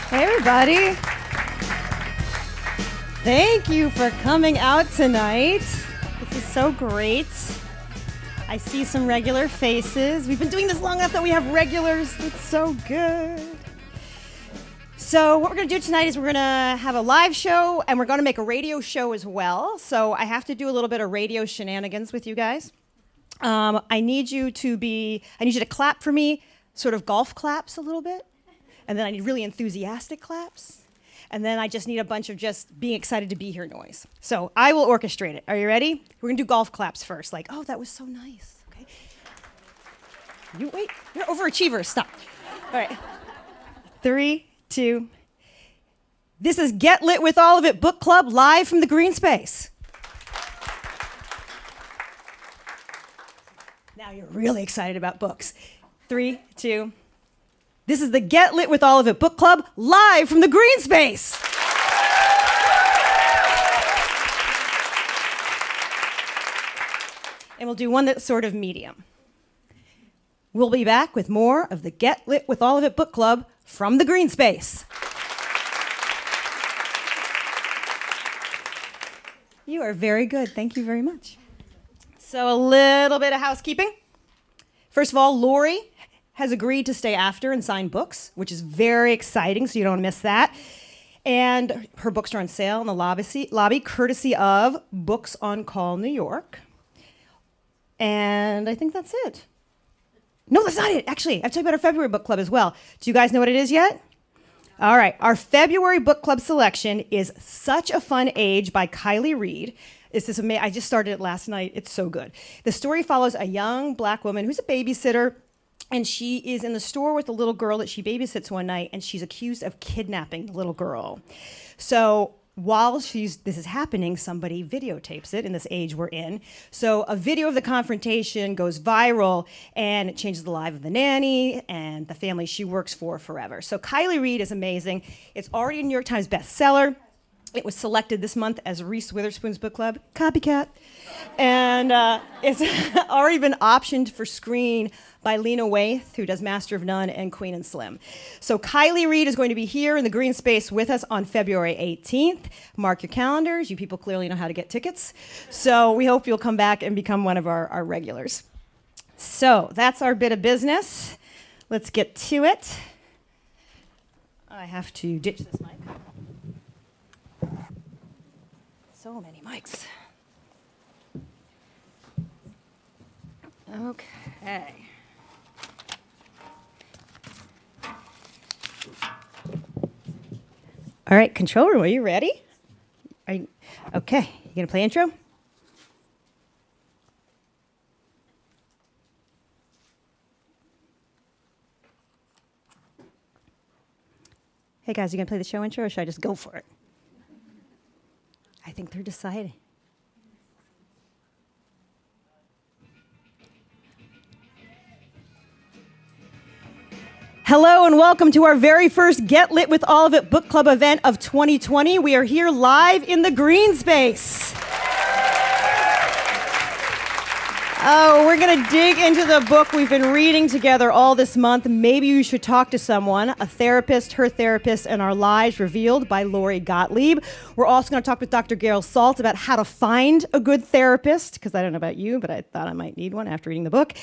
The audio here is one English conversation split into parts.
Hey, everybody. Thank you for coming out tonight. This is so great. I see some regular faces. We've been doing this long enough that we have regulars. It's so good. So what we're going to do tonight is we're going to have a live show, and we're going to make a radio show as well. So I have to do a little bit of radio shenanigans with you guys. I need you to clap for me, sort of golf claps a little bit. And then I need really enthusiastic claps. And then I just need a bunch of just being excited to be here noise. So I will orchestrate it. Are you ready? We're going to do golf claps first. Like, oh, that was so nice. Okay. You're overachievers. Stop. All right. 3, 2. This is Get Lit with All of It Book Club live from the green space. Now you're really excited about books. 3, 2. This is the Get Lit with All of It Book Club live from the green space. And we'll do one that's sort of medium. We'll be back with more of the Get Lit with All of It Book Club from the green space. You are very good. Thank you very much. So a little bit of housekeeping. First of all, Lori has agreed to stay after and sign books, which is very exciting, so you don't miss that. And her books are on sale in the lobby courtesy of Books on Call New York. And I think that's it. No, that's not it. Actually, I've told you about our February book club as well. Do you guys know what it is yet? All right. Our February book club selection is Such a Fun Age by Kylie Reed. I just started it last night. It's so good. The story follows a young black woman who's a babysitter, and she is in the store with a little girl that she babysits one night, and she's accused of kidnapping the little girl. So while this is happening, somebody videotapes it in this age we're in. So a video of the confrontation goes viral, and it changes the life of the nanny and the family she works for forever. So Kylie Reed is amazing. It's already a New York Times bestseller. It was selected this month as Reese Witherspoon's book club, copycat. And it's already been optioned for screen by Lena Waithe, who does Master of None and Queen and Slim. So Kylie Reed is going to be here in the green space with us on February 18th. Mark your calendars. You people clearly know how to get tickets. So we hope you'll come back and become one of our regulars. So that's our bit of business. Let's get to it. I have to ditch this mic. So many mics. Okay. All right, control room, are you ready? Okay, you gonna play intro? Hey guys, you gonna play the show intro or should I just go for it? I think they're deciding. Hello and welcome to our very first Get Lit with All of It book club event of 2020. We are here live in the green space. Oh, we're going to dig into the book we've been reading together all this month. Maybe you should talk to someone, a therapist, her therapist, and our lives revealed by Lori Gottlieb. We're also going to talk with Dr. Gail Saltz about how to find a good therapist, because I don't know about you, but I thought I might need one after reading the book.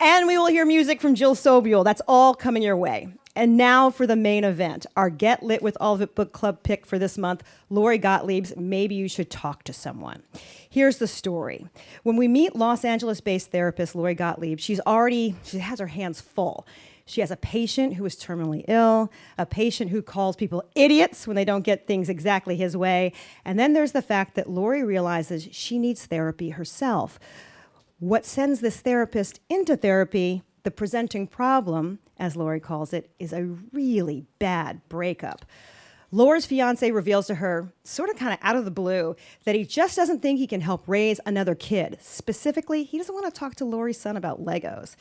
And we will hear music from Jill Sobule. That's all coming your way. And now for the main event, our Get Lit with All of It book club pick for this month, Lori Gottlieb's Maybe You Should Talk to Someone. Here's the story. When we meet Los Angeles-based therapist Lori Gottlieb, she has her hands full. She has a patient who is terminally ill, a patient who calls people idiots when they don't get things exactly his way, and then there's the fact that Lori realizes she needs therapy herself. What sends this therapist into therapy, the presenting problem, as Lori calls it, is a really bad breakup. Laura's fiance reveals to her, sort of kind of out of the blue, that he just doesn't think he can help raise another kid. Specifically, he doesn't want to talk to Lori's son about Legos.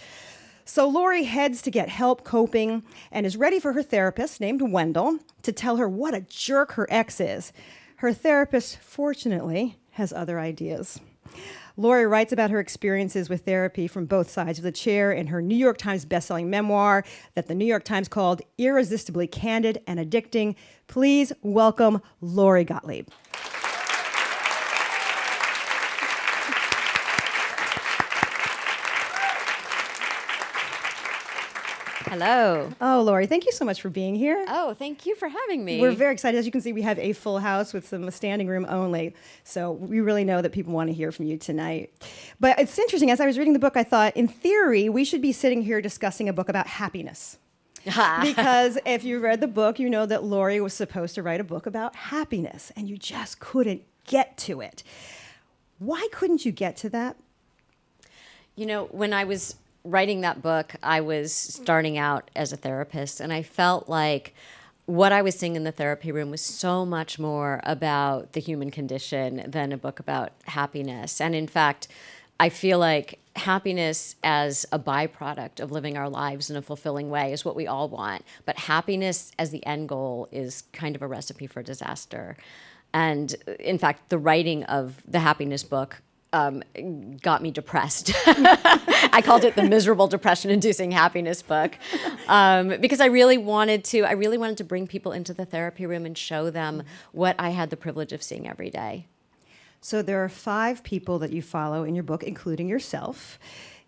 So Lori heads to get help coping and is ready for her therapist, named Wendell, to tell her what a jerk her ex is. Her therapist, fortunately, has other ideas. Lori writes about her experiences with therapy from both sides of the chair in her New York Times bestselling memoir that the New York Times called Irresistibly Candid and Addicting. Please welcome Lori Gottlieb. Hello. Oh, Lori, thank you so much for being here. Oh, thank you for having me. We're very excited. As you can see, we have a full house with some standing room only. So we really know that people want to hear from you tonight. But it's interesting. As I was reading the book, I thought, in theory, we should be sitting here discussing a book about happiness. Because if you read the book, you know that Lori was supposed to write a book about happiness, and you just couldn't get to it. Why couldn't you get to that? You know, when I was writing that book, I was starting out as a therapist, and I felt like what I was seeing in the therapy room was so much more about the human condition than a book about happiness. And in fact, I feel like happiness as a byproduct of living our lives in a fulfilling way is what we all want. But happiness as the end goal is kind of a recipe for disaster. And in fact, the writing of the happiness book got me depressed. I called it the miserable depression-inducing happiness book because I really wanted to bring people into the therapy room and show them what I had the privilege of seeing every day. So there are 5 people that you follow in your book, including yourself.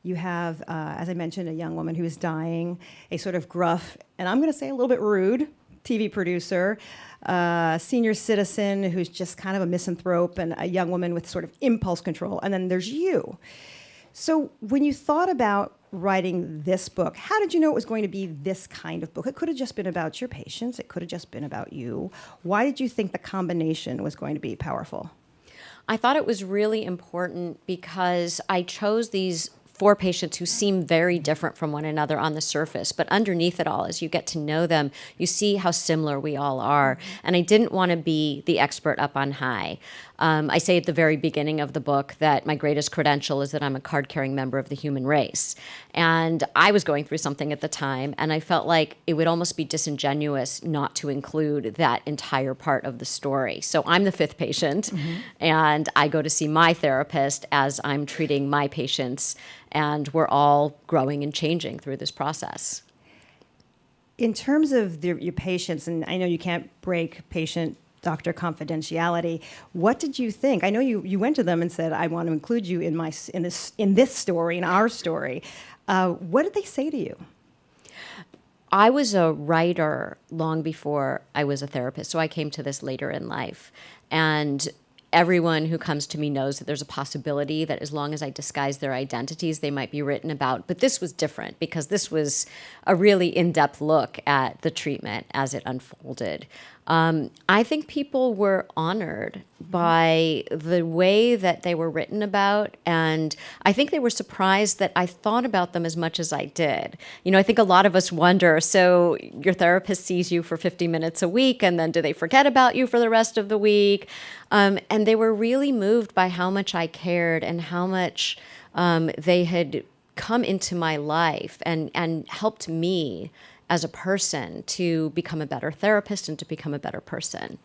You have, as I mentioned, a young woman who is dying, a sort of gruff, and I'm going to say a little bit rude, TV producer, senior citizen who's just kind of a misanthrope, and a young woman with sort of impulse control. And then there's you. So when you thought about writing this book, how did you know it was going to be this kind of book? It could have just been about your patients. It could have just been about you. Why did you think the combination was going to be powerful? I thought it was really important because I chose these 4 patients who seem very different from one another on the surface, but underneath it all, as you get to know them, you see how similar we all are. And I didn't want to be the expert up on high. I say at the very beginning of the book that my greatest credential is that I'm a card-carrying member of the human race. And I was going through something at the time, and I felt like it would almost be disingenuous not to include that entire part of the story. So I'm the 5th patient, and I go to see my therapist as I'm treating my patients, and we're all growing and changing through this process. In terms of your patients, and I know you can't break patient-doctor confidentiality, what did you think? I know you went to them and said, "I want to include you in this story, in our story." What did they say to you? I was a writer long before I was a therapist, so I came to this later in life. And everyone who comes to me knows that there's a possibility that as long as I disguise their identities, they might be written about. But this was different because this was a really in-depth look at the treatment as it unfolded. I think people were honored by the way that they were written about, and I think they were surprised that I thought about them as much as I did. You know, I think a lot of us wonder, so your therapist sees you for 50 minutes a week, and then do they forget about you for the rest of the week? And they were really moved by how much I cared and how much they had come into my life and helped me as a person to become a better therapist and to become a better person.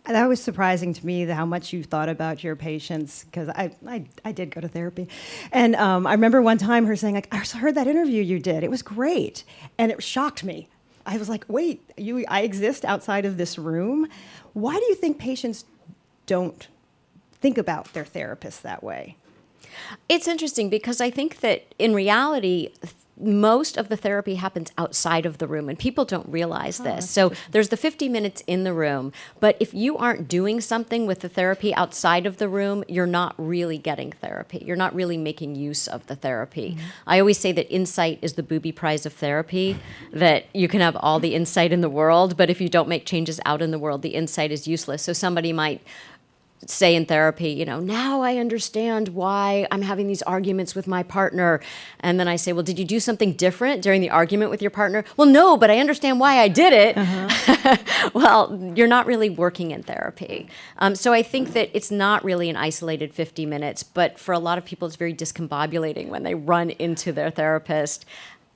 That was surprising to me, how much you thought about your patients, because I did go to therapy. And I remember one time her saying, like, "I heard that interview you did. It was great." And it shocked me. I was like, wait, I exist outside of this room? Why do you think patients don't think about their therapists that way? It's interesting because I think that in reality, most of the therapy happens outside of the room, and people don't realize this. So there's the 50 minutes in the room, but if you aren't doing something with the therapy outside of the room, you're not really getting therapy. You're not really making use of the therapy. I always say that insight is the booby prize of therapy, that you can have all the insight in the world, but if you don't make changes out in the world, the insight is useless. So somebody might say in therapy, you know, now I understand why I'm having these arguments with my partner. And then I say, well, did you do something different during the argument with your partner? Well, no, but I understand why I did it. Well, you're not really working in therapy. So I think that it's not really an isolated 50 minutes, but for a lot of people, it's very discombobulating when they run into their therapist.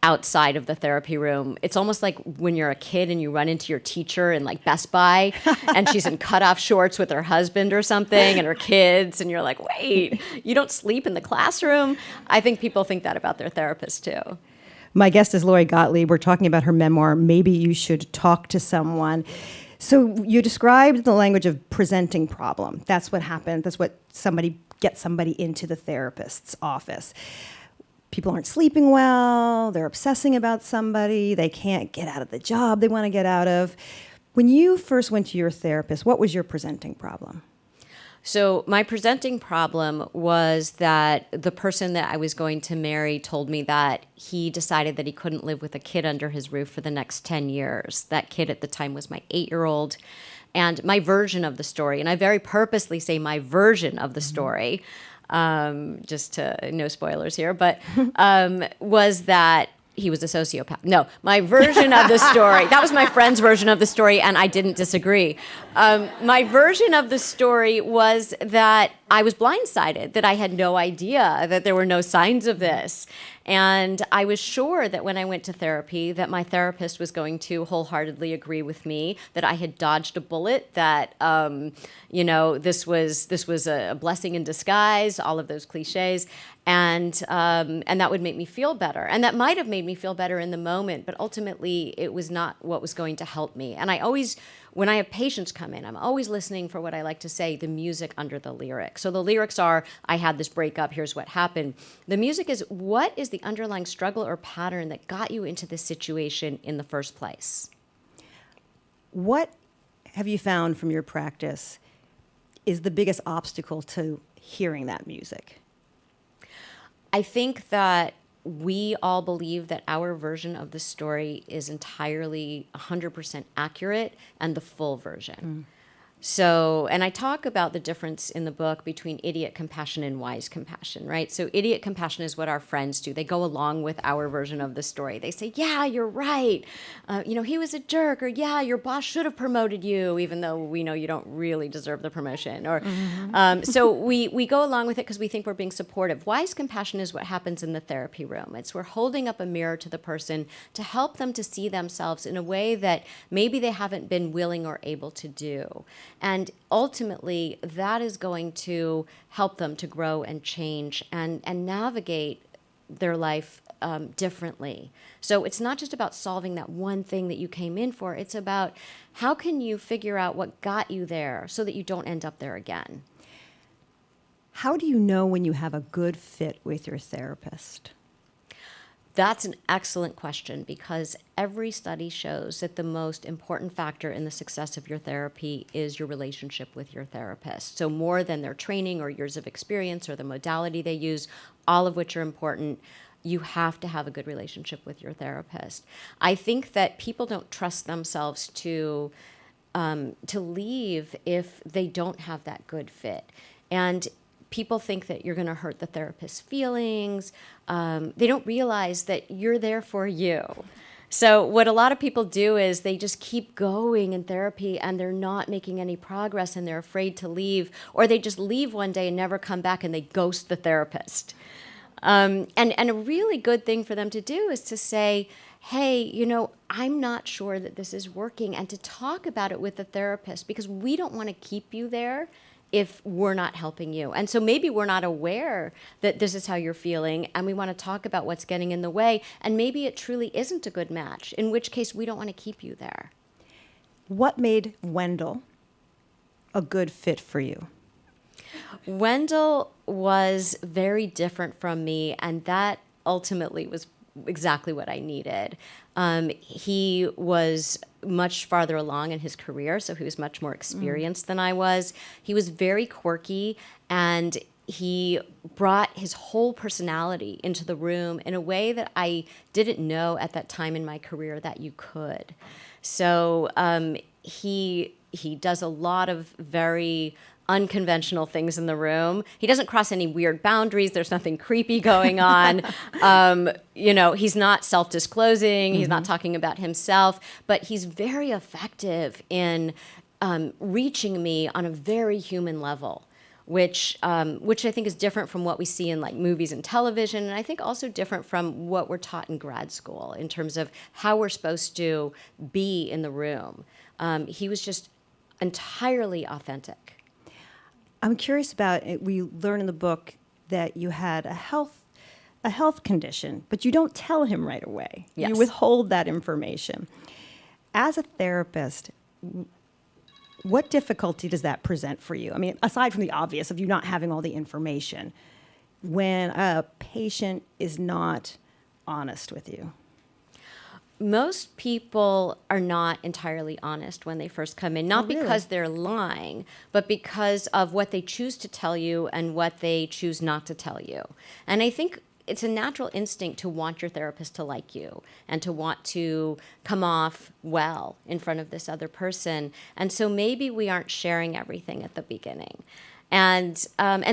outside of the therapy room. It's almost like when you're a kid and you run into your teacher in like Best Buy and she's in cutoff shorts with her husband or something and her kids, and you're like, wait, you don't sleep in the classroom? I think people think that about their therapist too. My guest is Lori Gottlieb. We're talking about her memoir, Maybe You Should Talk to Someone. So you described the language of presenting problem. That's what happened. That's what gets somebody into the therapist's office. People aren't sleeping well, they're obsessing about somebody, they can't get out of the job they want to get out of. When you first went to your therapist, what was your presenting problem? So my presenting problem was that the person that I was going to marry told me that he decided that he couldn't live with a kid under his roof for the next 10 years. That kid at the time was my 8-year-old. And my version of the story, and I very purposely say my version of the story, just to no spoilers here, but was that he was a sociopath. No, my version of the story, that was my friend's version of the story, and I didn't disagree. My version of the story was that I was blindsided, that I had no idea that there were no signs of this. And I was sure that when I went to therapy, that my therapist was going to wholeheartedly agree with me, that I had dodged a bullet, that this was a blessing in disguise, all of those cliches, and that would make me feel better. And that might have made me feel better in the moment, but ultimately it was not what was going to help me. And I always, when I have patients come in, I'm always listening for what I like to say, the music under the lyrics. So the lyrics are, I had this breakup, here's what happened. The music is, what is the underlying struggle or pattern that got you into this situation in the first place? What have you found from your practice is the biggest obstacle to hearing that music? I think that we all believe that our version of the story is entirely 100% accurate and the full version. So, and I talk about the difference in the book between idiot compassion and wise compassion, right? So idiot compassion is what our friends do. They go along with our version of the story. They say, yeah, you're right. He was a jerk, or yeah, your boss should have promoted you, even though we know you don't really deserve the promotion. Or so we go along with it because we think we're being supportive. Wise compassion is what happens in the therapy room. It's we're holding up a mirror to the person to help them to see themselves in a way that maybe they haven't been willing or able to do. And ultimately, that is going to help them to grow and change and navigate their life differently. So it's not just about solving that one thing that you came in for. It's about how can you figure out what got you there so that you don't end up there again. How do you know when you have a good fit with your therapist? That's an excellent question, because every study shows that the most important factor in the success of your therapy is your relationship with your therapist. So more than their training or years of experience or the modality they use, all of which are important, you have to have a good relationship with your therapist. I think that people don't trust themselves to leave if they don't have that good fit. And people think that you're going to hurt the therapist's feelings. They don't realize that you're there for you. So what a lot of people do is they just keep going in therapy and they're not making any progress and they're afraid to leave, or they just leave one day and never come back and they ghost the therapist. And a really good thing for them to do is to say, hey, I'm not sure that this is working, and to talk about it with the therapist, because we don't want to keep you there if we're not helping you. And so maybe we're not aware that this is how you're feeling, and we want to talk about what's getting in the way, and maybe it truly isn't a good match, in which case we don't want to keep you there. What made Wendell a good fit for you? Wendell was very different from me, and that ultimately was exactly what I needed. He was much farther along in his career, so he was much more experienced than I was. He was very quirky, and he brought his whole personality into the room in a way that I didn't know at that time in my career that you could. So he does a lot of very unconventional things in the room. He doesn't cross any weird boundaries. There's nothing creepy going on. He's not self-disclosing. He's not talking about himself, but he's very effective in reaching me on a very human level, which I think is different from what we see in like movies and television, and I think also different from what we're taught in grad school in terms of how we're supposed to be in the room. He was just entirely authentic. I'm curious about it. We learn in the book that you had a health condition, but you don't tell him right away. Yes. You withhold that information. As a therapist, what difficulty does that present for you? I mean, aside from the obvious of you not having all the information, when a patient is not honest with you. Most people are not entirely honest when they first come in, not really? because they're lying, but because of what they choose to tell you and what they choose not to tell you. And I think it's a natural instinct to want your therapist to like you and to want to come off well in front of this other person. And so maybe we aren't sharing everything at the beginning. And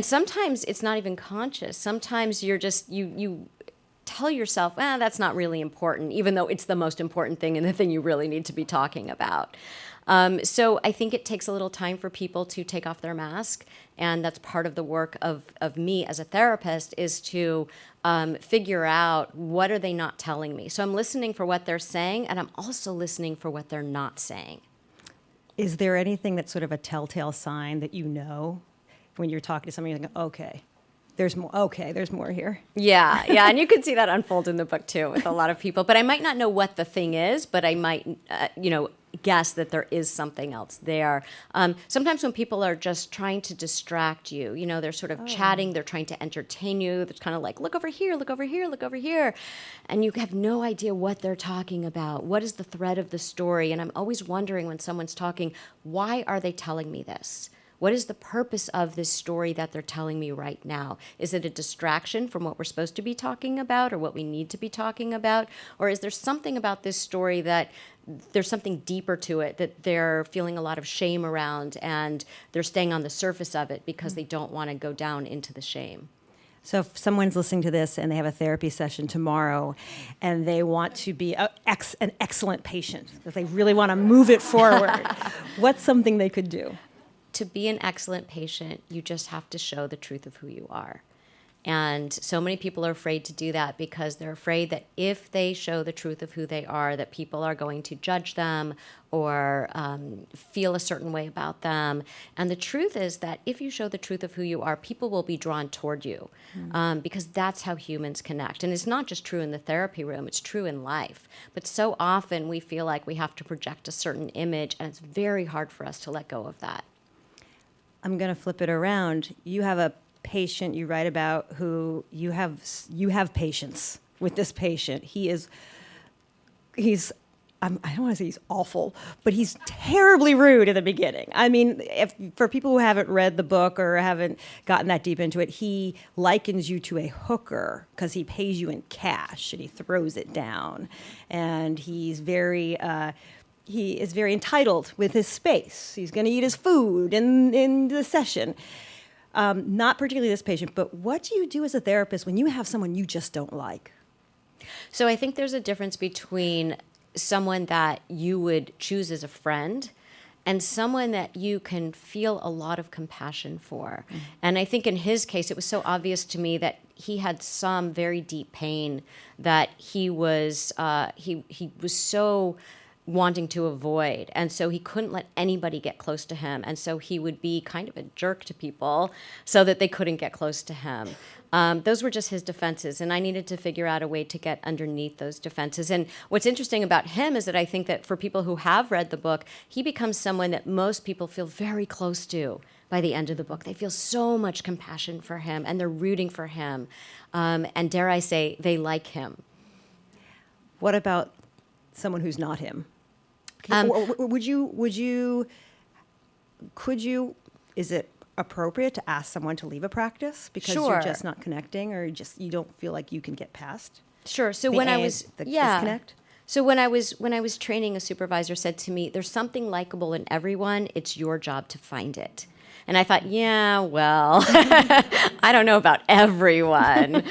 sometimes it's not even conscious. Sometimes you're just, you tell yourself, that's not really important, even though it's the most important thing and the thing you really need to be talking about. So I think it takes a little time for people to take off their mask, and that's part of the work of me as a therapist is to figure out what are they not telling me. So I'm listening for what they're saying, and I'm also listening for what they're not saying. Is there anything that's sort of a telltale sign that you know when you're talking to somebody, you're like, okay, there's more. Okay, there's more here. Yeah, and you can see that unfold in the book too with a lot of people. But I might not know what the thing is, but I might, guess that there is something else there. Sometimes when people are just trying to distract you, they're sort of chatting, they're trying to entertain you. It's kind of like, look over here, look over here, look over here. And you have no idea what they're talking about. What is the thread of the story? And I'm always wondering when someone's talking, why are they telling me this? What is the purpose of this story that they're telling me right now? Is it a distraction from what we're supposed to be talking about or what we need to be talking about? Or is there something about this story that there's something deeper to it that they're feeling a lot of shame around and they're staying on the surface of it because they don't want to go down into the shame? So if someone's listening to this and they have a therapy session tomorrow and they want to be an excellent patient, if they really want to move it forward, what's something they could do? To be an excellent patient, you just have to show the truth of who you are. And so many people are afraid to do that because they're afraid that if they show the truth of who they are, that people are going to judge them or feel a certain way about them. And the truth is that if you show the truth of who you are, people will be drawn toward you because that's how humans connect. And it's not just true in the therapy room, it's true in life. But so often we feel like we have to project a certain image, and it's very hard for us to let go of that. I'm going to flip it around. You have a patient you write about who you have patience with this patient. He's I don't want to say he's awful, but he's terribly rude at the beginning. I mean, for people who haven't read the book or haven't gotten that deep into it, he likens you to a hooker because he pays you in cash and he throws it down, and he is very entitled with his space. He's going to eat his food in the session. Not particularly this patient, but what do you do as a therapist when you have someone you just don't like? So I think there's a difference between someone that you would choose as a friend and someone that you can feel a lot of compassion for. Mm-hmm. And I think in his case, it was so obvious to me that he had some very deep pain that he was so wanting to avoid. And so he couldn't let anybody get close to him. And so he would be kind of a jerk to people so that they couldn't get close to him. Those were just his defenses. And I needed to figure out a way to get underneath those defenses. And what's interesting about him is that I think that for people who have read the book, he becomes someone that most people feel very close to by the end of the book. They feel so much compassion for him and they're rooting for him. And dare I say, they like him. What about someone who's not him? Could you, is it appropriate to ask someone to leave a practice because Sure. you're just not connecting or you don't feel like you can get past? Sure. So disconnect? So when I was training, a supervisor said to me, there's something likable in everyone. It's your job to find it. And I thought, yeah, well, I don't know about everyone.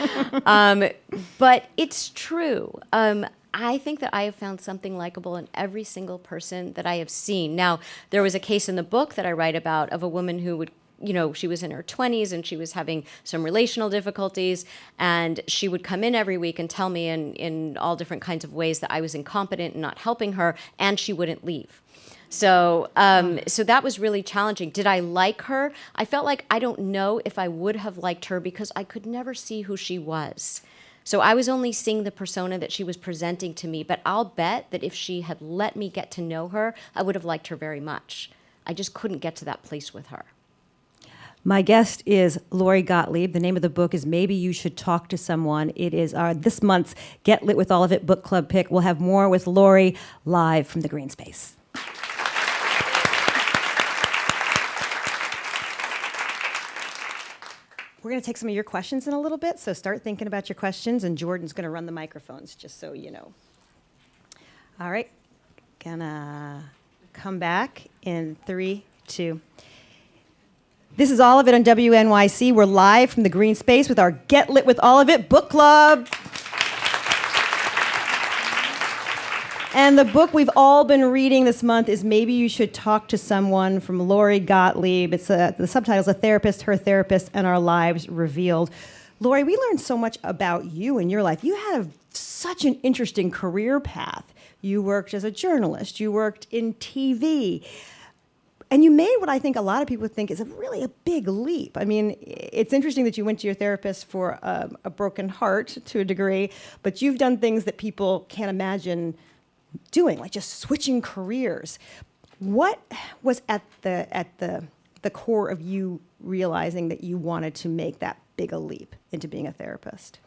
But it's true. I think that I have found something likable in every single person that I have seen. Now, there was a case in the book that I write about of a woman who she was in her 20s and she was having some relational difficulties. And she would come in every week and tell me in all different kinds of ways that I was incompetent and not helping her, and she wouldn't leave. So that was really challenging. Did I like her? I felt like I don't know if I would have liked her because I could never see who she was. So I was only seeing the persona that she was presenting to me, but I'll bet that if she had let me get to know her, I would have liked her very much. I just couldn't get to that place with her. My guest is Lori Gottlieb. The name of the book is Maybe You Should Talk to Someone. It is this month's Get Lit with All of It book club pick. We'll have more with Lori live from the Green Space. We're going to take some of your questions in a little bit, so start thinking about your questions, and Jordan's going to run the microphones, just so you know. All right. Gonna come back in 3, 2. This is All of It on WNYC. We're live from the Green Space with our Get Lit with All of It book club. And the book we've all been reading this month is Maybe You Should Talk to Someone from Lori Gottlieb. It's the subtitle is A Therapist, Her Therapist, and Our Lives Revealed. Lori, we learned so much about you and your life. You had such an interesting career path. You worked as a journalist. You worked in TV. And you made what I think a lot of people think is really a big leap. I mean, it's interesting that you went to your therapist for a broken heart to a degree, but you've done things that people can't imagine doing, like just switching careers. What was at the core of you realizing that you wanted to make that big a leap into being a therapist?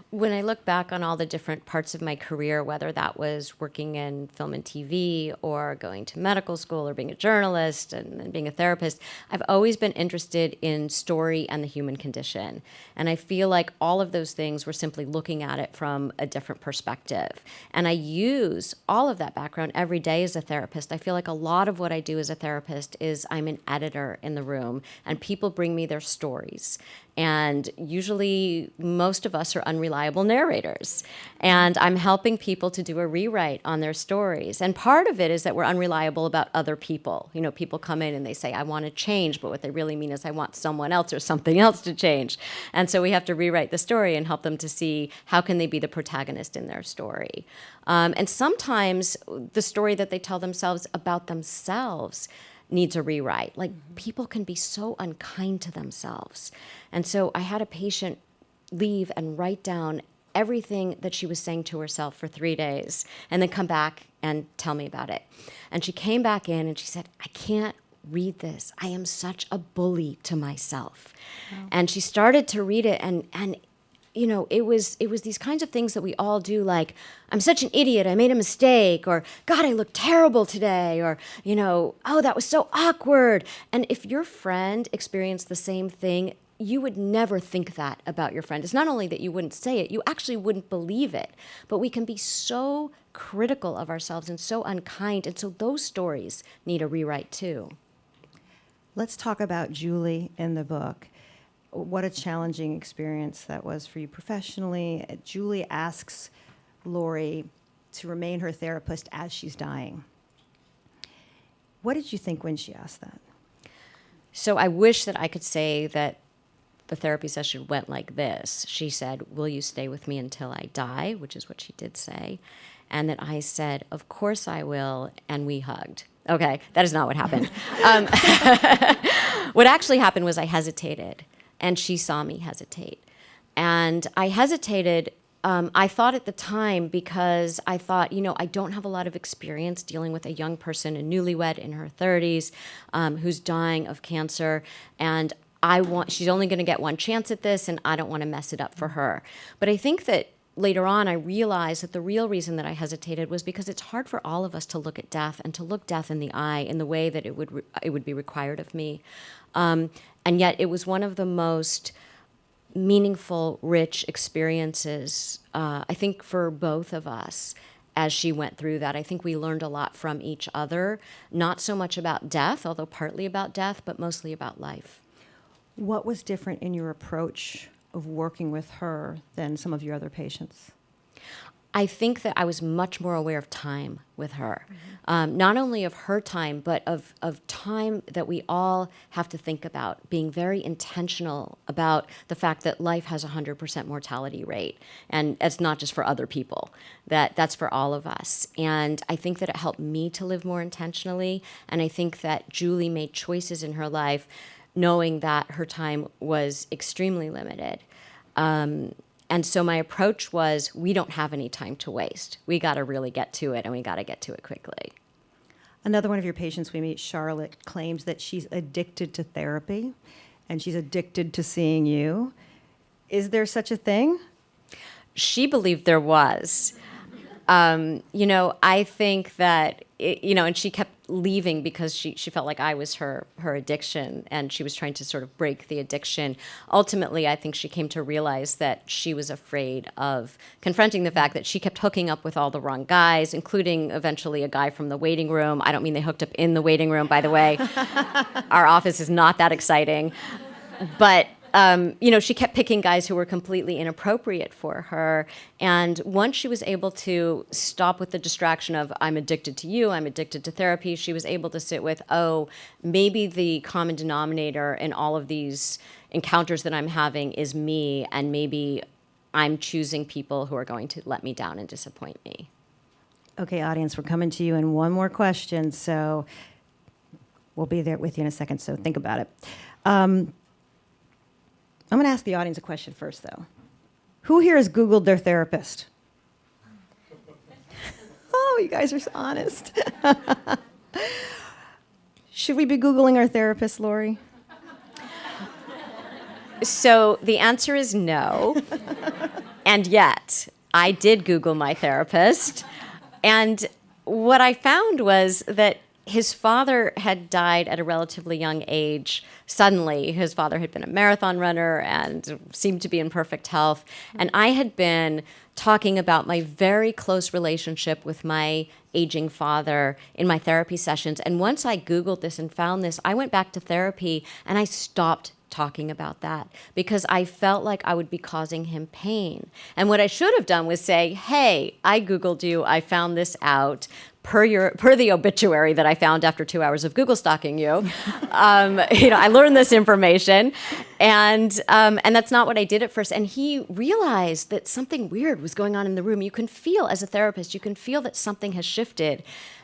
When I look back on all the different parts of my career, whether that was working in film and TV or going to medical school or being a journalist and being a therapist, I've always been interested in story and the human condition. And I feel like all of those things were simply looking at it from a different perspective. And I use all of that background every day as a therapist. I feel like a lot of what I do as a therapist is I'm an editor in the room, and people bring me their stories. And usually most of us are unreliable narrators. And I'm helping people to do a rewrite on their stories. And part of it is that we're unreliable about other people. You know, people come in and they say, I want to change, but what they really mean is I want someone else or something else to change. And so we have to rewrite the story and help them to see how can they be the protagonist in their story. And sometimes the story that they tell themselves about themselves needs a rewrite. Like, people can be so unkind to themselves. And so I had a patient leave and write down everything that she was saying to herself for 3 days and then come back and tell me about it. And she came back in and she said, I can't read this. I am such a bully to myself. Wow. And she started to read it, and you know, it was these kinds of things that we all do, like, I'm such an idiot, I made a mistake, or God, I look terrible today, or, you know, oh, that was so awkward. And if your friend experienced the same thing, you would never think that about your friend. It's not only that you wouldn't say it, you actually wouldn't believe it. But we can be so critical of ourselves and so unkind, and so those stories need a rewrite too. Let's talk about Julie in the book. What a challenging experience that was for you professionally. Julie asks Lori to remain her therapist as she's dying. What did you think when she asked that? So I wish that I could say that the therapy session went like this. She said, will you stay with me until I die? Which is what she did say. And that I said, of course I will, and we hugged. Okay, that is not what happened. What actually happened was I hesitated. And she saw me hesitate. And I hesitated, I thought at the time, because I thought, you know, I don't have a lot of experience dealing with a young person, a newlywed in her 30s, who's dying of cancer. And she's only going to get one chance at this, and I don't want to mess it up for her. But I think that later on, I realized that the real reason that I hesitated was because it's hard for all of us to look at death and to look death in the eye in the way that it would be required of me. And yet it was one of the most meaningful, rich experiences, I think, for both of us as she went through that. I think we learned a lot from each other, not so much about death, although partly about death, but mostly about life. What was different in your approach of working with her than some of your other patients? I think that I was much more aware of time with her. Not only of her time, but of time that we all have to think about, being very intentional about the fact that life has a 100% mortality rate. And it's not just for other people, that's for all of us. And I think that it helped me to live more intentionally. And I think that Julie made choices in her life knowing that her time was extremely limited. And so my approach was, we don't have any time to waste. We got to really get to it, and we got to get to it quickly. Another one of your patients we meet, Charlotte, claims that she's addicted to therapy, and she's addicted to seeing you. Is there such a thing? She believed there was. I think that, and she kept leaving because she felt like I was her addiction, and she was trying to sort of break the addiction. Ultimately, I think she came to realize that she was afraid of confronting the fact that she kept hooking up with all the wrong guys, including eventually a guy from the waiting room. I don't mean they hooked up in the waiting room, by the way. Our office is not that exciting. But she kept picking guys who were completely inappropriate for her. And once she was able to stop with the distraction of, I'm addicted to you, I'm addicted to therapy, she was able to sit with, maybe the common denominator in all of these encounters that I'm having is me, and maybe I'm choosing people who are going to let me down and disappoint me. Okay, audience, we're coming to you in one more question, so we'll be there with you in a second, so think about it. I'm going to ask the audience a question first, though. Who here has Googled their therapist? Oh, you guys are so honest. Should we be Googling our therapist, Lori? So the answer is no. And yet, I did Google my therapist. And what I found was that his father had died at a relatively young age. Suddenly, his father had been a marathon runner and seemed to be in perfect health. And I had been talking about my very close relationship with my aging father in my therapy sessions. And once I Googled this and found this, I went back to therapy and I stopped talking about that because I felt like I would be causing him pain. And what I should have done was say, hey, I Googled you, I found this out. Per the obituary that I found after 2 hours of Google stalking you, I learned this information, and that's not what I did at first. And he realized that something weird was going on in the room. You can feel, as a therapist, you can feel that something has shifted,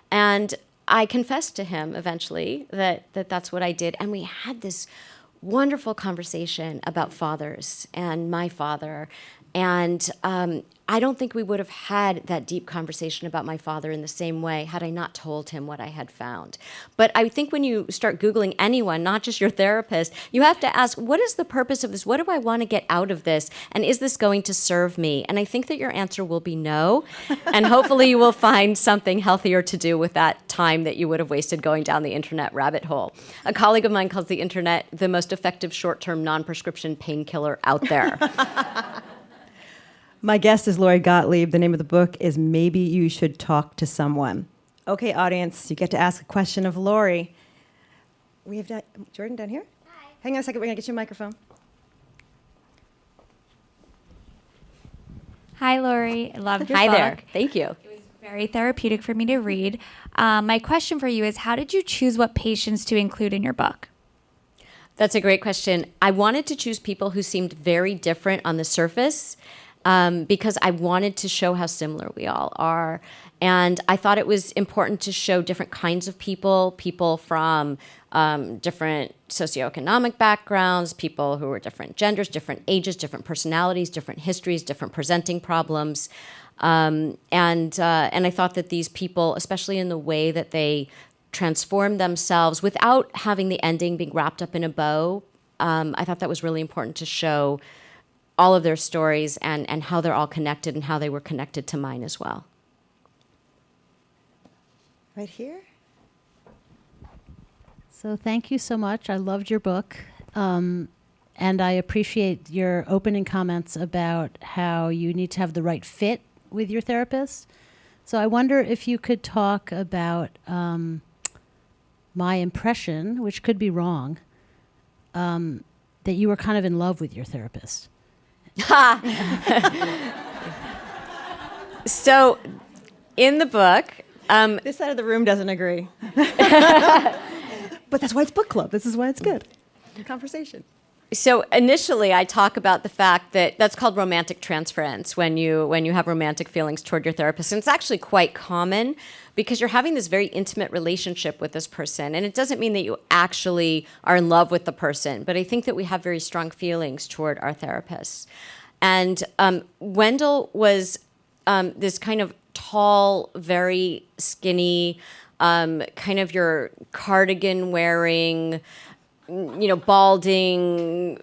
and I confessed to him eventually that that's what I did, and we had this wonderful conversation about fathers and my father. And I don't think we would have had that deep conversation about my father in the same way had I not told him what I had found. But I think when you start Googling anyone, not just your therapist, you have to ask, what is the purpose of this? What do I want to get out of this? And is this going to serve me? And I think that your answer will be no. And hopefully you will find something healthier to do with that time that you would have wasted going down the internet rabbit hole. A colleague of mine calls the internet the most effective short-term non-prescription painkiller out there. My guest is Lori Gottlieb. The name of the book is Maybe You Should Talk to Someone. Okay, audience, you get to ask a question of Lori. We have Jordan down here. Hi. Hang on a second, we're going to get you a microphone. Hi, Lori. I loved your book. book. Hi there. Thank you. It was very therapeutic for me to read. My question for you is, how did you choose what patients to include in your book? That's a great question. I wanted to choose people who seemed very different on the surface, because I wanted to show how similar we all are. And I thought it was important to show different kinds of people from different socioeconomic backgrounds, people who were different genders, different ages, different personalities, different histories, different presenting problems. And I thought that these people, especially in the way that they transformed themselves without having the ending being wrapped up in a bow, I thought that was really important to show all of their stories and how they're all connected and how they were connected to mine as well. Right here. So thank you so much. I loved your book. And I appreciate your opening comments about how you need to have the right fit with your therapist. So I wonder if you could talk about my impression, which could be wrong, that you were kind of in love with your therapist. So, in the book, This side of the room doesn't agree. But that's why it's book club. This is why it's good. Conversation. so initially I talk about the fact that that's called romantic transference when you have romantic feelings toward your therapist. And it's actually quite common because you're having this very intimate relationship with this person. And it doesn't mean that you actually are in love with the person, but I think that we have very strong feelings toward our therapists. And Wendell was this kind of tall, very skinny, kind of your cardigan wearing, balding,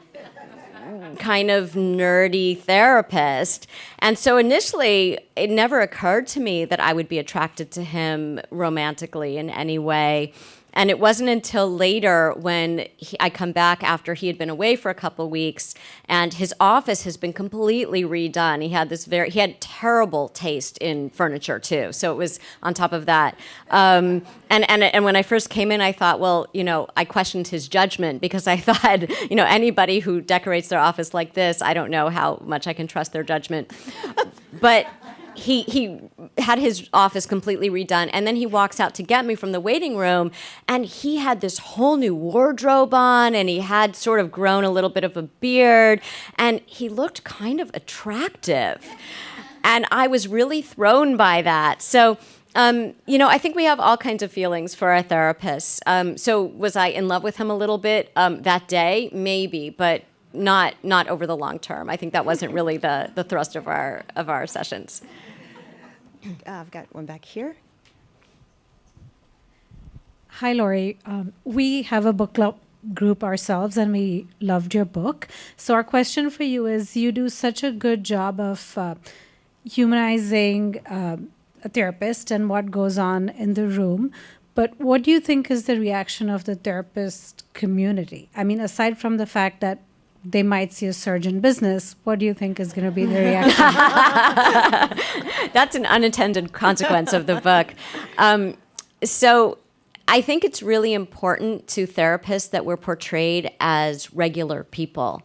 kind of nerdy therapist. And so initially, it never occurred to me that I would be attracted to him romantically in any way. And it wasn't until later when I come back after he had been away for a couple of weeks, and his office has been completely redone. He had terrible taste in furniture too, so it was on top of that. And when I first came in, I thought, well, I questioned his judgment because I thought, anybody who decorates their office like this, I don't know how much I can trust their judgment, but. He had his office completely redone, and then he walks out to get me from the waiting room, and he had this whole new wardrobe on, and he had sort of grown a little bit of a beard, and he looked kind of attractive. And I was really thrown by that. So, I think we have all kinds of feelings for our therapists. So was I in love with him a little bit that day? Maybe, but not over the long term. I think that wasn't really the thrust of our sessions. I've got one back here. Hi, Lori. We have a book club group ourselves, and we loved your book. So our question for you is, you do such a good job of humanizing a therapist and what goes on in the room. But what do you think is the reaction of the therapist community? I mean, aside from the fact that they might see a surge in business, what do you think is going to be the reaction? That's an unintended consequence of the book. So I think it's really important to therapists that we're portrayed as regular people.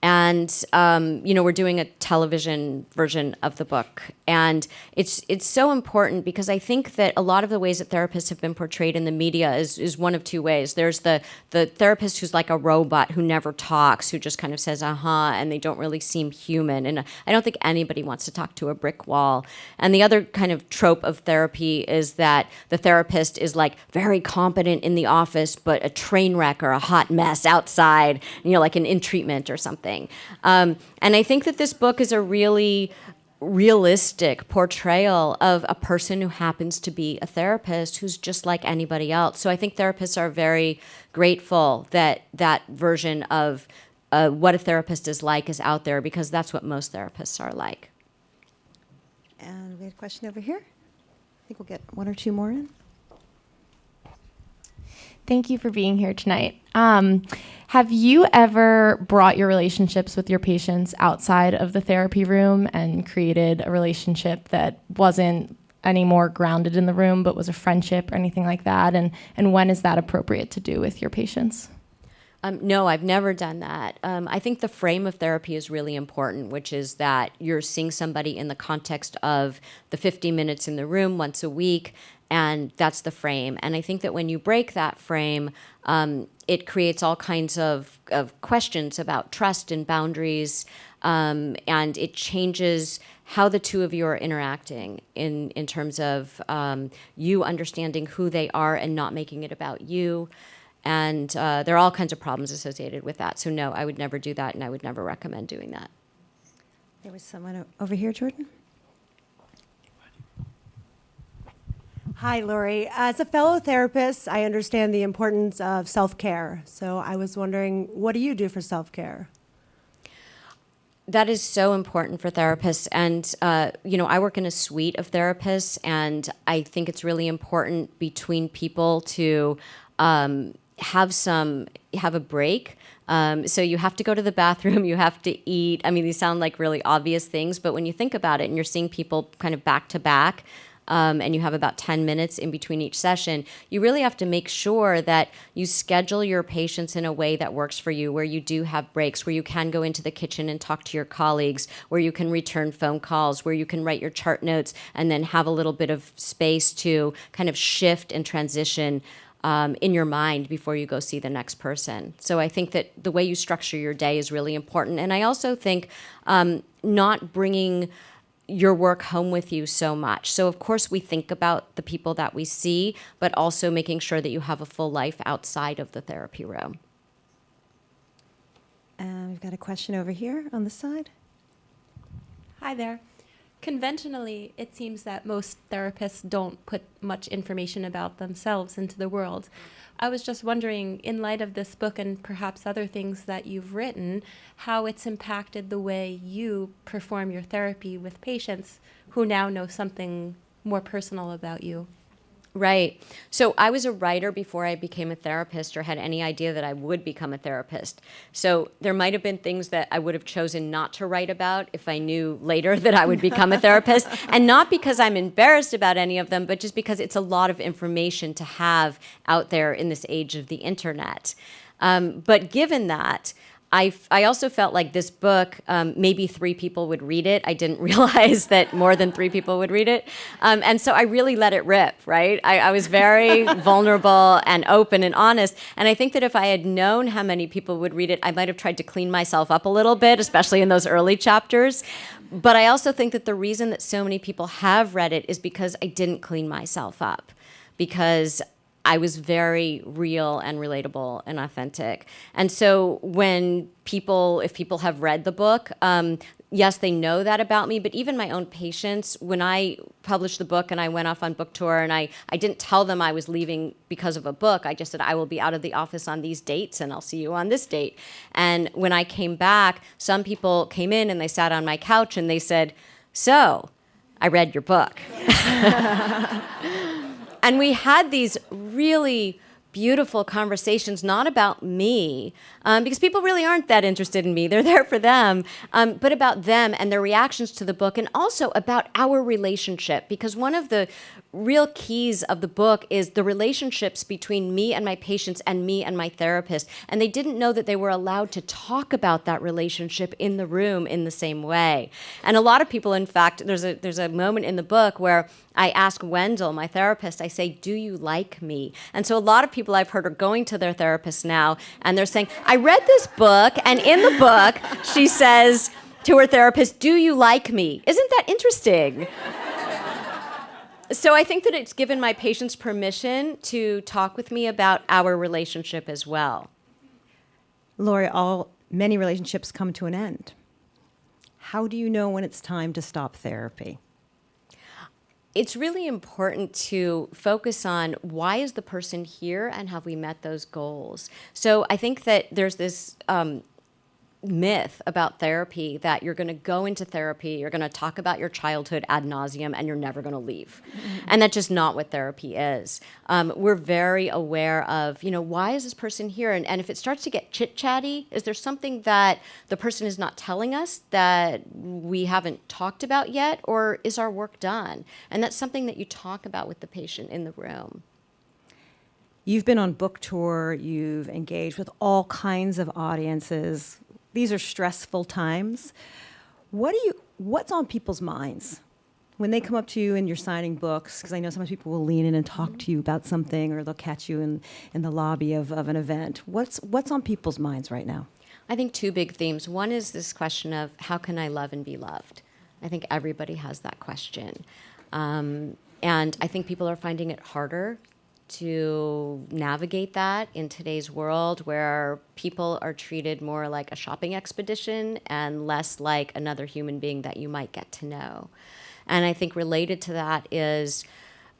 And, we're doing a television version of the book. And it's so important because I think that a lot of the ways that therapists have been portrayed in the media is one of two ways. There's the therapist who's like a robot who never talks, who just kind of says, and they don't really seem human. And I don't think anybody wants to talk to a brick wall. And the other kind of trope of therapy is that the therapist is like very competent in the office, but a train wreck or a hot mess outside, like in treatment or something. And I think that this book is a really realistic portrayal of a person who happens to be a therapist who's just like anybody else. So I think therapists are very grateful that that version of what a therapist is like is out there, because that's what most therapists are like. And we had a question over here. I think we'll get one or two more in. Thank you for being here tonight. Have you ever brought your relationships with your patients outside of the therapy room and created a relationship that wasn't any more grounded in the room, but was a friendship or anything like that? And when is that appropriate to do with your patients? No, I've never done that. I think the frame of therapy is really important, which is that you're seeing somebody in the context of the 50 minutes in the room once a week, and that's the frame. And I think that when you break that frame, it creates all kinds of questions about trust and boundaries, and it changes how the two of you are interacting in terms of you understanding who they are and not making it about you. And there are all kinds of problems associated with that. So no, I would never do that, and I would never recommend doing that. There was someone over here, Jordan. Hi, Lori. As a fellow therapist, I understand the importance of self-care. So I was wondering, what do you do for self-care? That is so important for therapists. And, I work in a suite of therapists, and I think it's really important between people to have a break. So you have to go to the bathroom, you have to eat. I mean, these sound like really obvious things, but when you think about it and you're seeing people kind of back to back, and you have about 10 minutes in between each session, you really have to make sure that you schedule your patients in a way that works for you, where you do have breaks, where you can go into the kitchen and talk to your colleagues, where you can return phone calls, where you can write your chart notes and then have a little bit of space to kind of shift and transition in your mind before you go see the next person. So I think that the way you structure your day is really important. And I also think not bringing your work home with you so much. So of course we think about the people that we see, but also making sure that you have a full life outside of the therapy room. We've got a question over here on the side. Hi there. Conventionally, it seems that most therapists don't put much information about themselves into the world. I was just wondering, in light of this book and perhaps other things that you've written, how it's impacted the way you perform your therapy with patients who now know something more personal about you. Right. So I was a writer before I became a therapist or had any idea that I would become a therapist. So there might have been things that I would have chosen not to write about if I knew later that I would become a therapist. And not because I'm embarrassed about any of them, but just because it's a lot of information to have out there in this age of the internet. But given that, I also felt like this book, maybe 3 people would read it. I didn't realize that more than 3 people would read it. And so I really let it rip, right? I was very vulnerable and open and honest. And I think that if I had known how many people would read it, I might have tried to clean myself up a little bit, especially in those early chapters. But I also think that the reason that so many people have read it is because I didn't clean myself up, because I was very real and relatable and authentic. And so if people have read the book, yes, they know that about me, but even my own patients, when I published the book and I went off on book tour and I didn't tell them I was leaving because of a book, I just said, I will be out of the office on these dates and I'll see you on this date. And when I came back, some people came in and they sat on my couch and they said, so, I read your book. And we had these really beautiful conversations, not about me, because people really aren't that interested in me. They're there for them, but about them and their reactions to the book, and also about our relationship. Because one of the real keys of the book is the relationships between me and my patients and me and my therapist. And they didn't know that they were allowed to talk about that relationship in the room in the same way. And a lot of people, in fact, there's a moment in the book where I ask Wendell, my therapist, I say, do you like me? And so a lot of people I've heard are going to their therapist now and they're saying, I read this book, and in the book, she says to her therapist, do you like me? Isn't that interesting? So I think that it's given my patients permission to talk with me about our relationship as well. Lori, many relationships come to an end. How do you know when it's time to stop therapy? It's really important to focus on why is the person here and have we met those goals. So I think that there's this myth about therapy that you're going to go into therapy, you're going to talk about your childhood ad nauseum, and you're never going to leave. Mm-hmm. And that's just not what therapy is. We're very aware of, why is this person here? And if it starts to get chit-chatty, is there something that the person is not telling us that we haven't talked about yet? Or is our work done? And that's something that you talk about with the patient in the room. You've been on book tour, you've engaged with all kinds of audiences. These are stressful times. What's on people's minds when they come up to you and you're signing books? Because I know sometimes people will lean in and talk to you about something, or they'll catch you in the lobby of an event. What's on people's minds right now? I think 2 big themes. One is this question of how can I love and be loved? I think everybody has that question. And I think people are finding it harder to navigate that in today's world, where people are treated more like a shopping expedition and less like another human being that you might get to know. And I think related to that is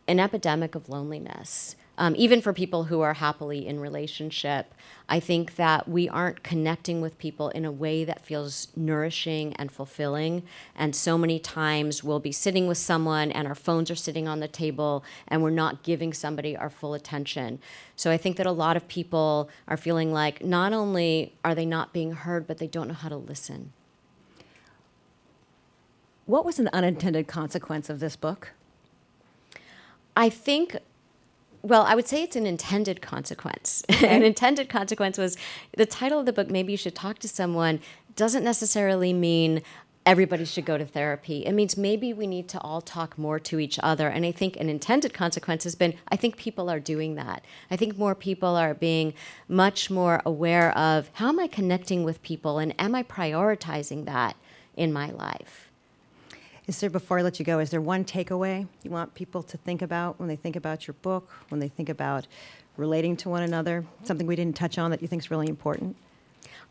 an epidemic of loneliness. Even for people who are happily in relationship, I think that we aren't connecting with people in a way that feels nourishing and fulfilling. And so many times we'll be sitting with someone and our phones are sitting on the table and we're not giving somebody our full attention. So I think that a lot of people are feeling like not only are they not being heard, but they don't know how to listen. What was an unintended consequence of this book? I think, well, I would say it's an intended consequence. An intended consequence was the title of the book, Maybe You Should Talk to Someone, doesn't necessarily mean everybody should go to therapy. It means maybe we need to all talk more to each other. And I think an intended consequence has been, I think people are doing that. I think more people are being much more aware of how am I connecting with people and am I prioritizing that in my life? Is there, before I let you go, is there one takeaway you want people to think about when they think about your book, when they think about relating to one another, something we didn't touch on that you think is really important?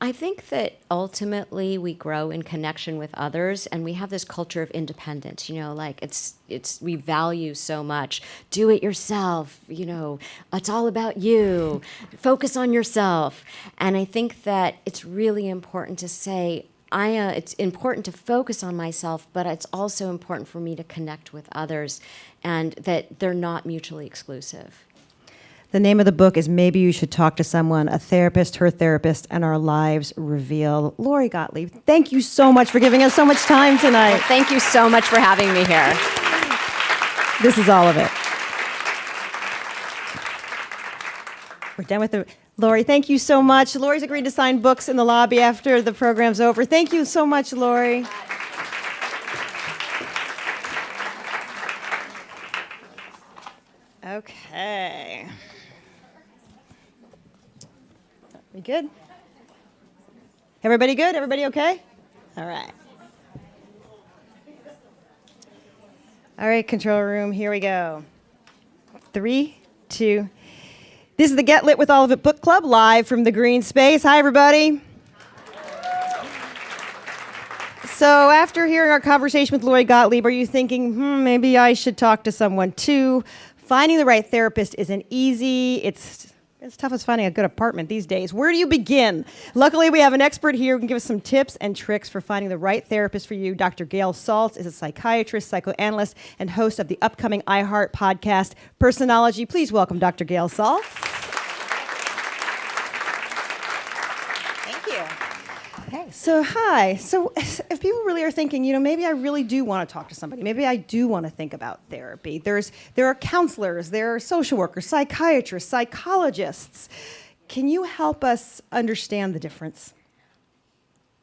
I think that ultimately we grow in connection with others, and we have this culture of independence. Like it's we value so much. Do it yourself. It's all about you. Focus on yourself. And I think that it's really important to say, it's important to focus on myself, but it's also important for me to connect with others, and that they're not mutually exclusive. The name of the book is Maybe You Should Talk to Someone, A Therapist, Her Therapist, and Our Lives Reveal. Lori Gottlieb, thank you so much for giving us so much time tonight. Well, thank you so much for having me here. This is all of it. We're done with the... Lori, thank you so much. Lori's agreed to sign books in the lobby after the program's over. Thank you so much, Lori. Okay. We good? Everybody good? Everybody okay? All right. All right, control room, here we go. 3, 2. This is the Get Lit with All of It Book Club, live from the green space. Hi, everybody. So after hearing our conversation with Lori Gottlieb, are you thinking, maybe I should talk to someone too? Finding the right therapist isn't easy. It's tough as finding a good apartment these days. Where do you begin? Luckily, we have an expert here who can give us some tips and tricks for finding the right therapist for you. Dr. Gail Saltz is a psychiatrist, psychoanalyst, and host of the upcoming iHeart podcast, Personalizing. Please welcome Dr. Gail Saltz. Thank you. Hey. So, hi. So, if people really are thinking, maybe I really do want to talk to somebody. Maybe I do want to think about therapy. There are counselors, there are social workers, psychiatrists, psychologists. Can you help us understand the difference?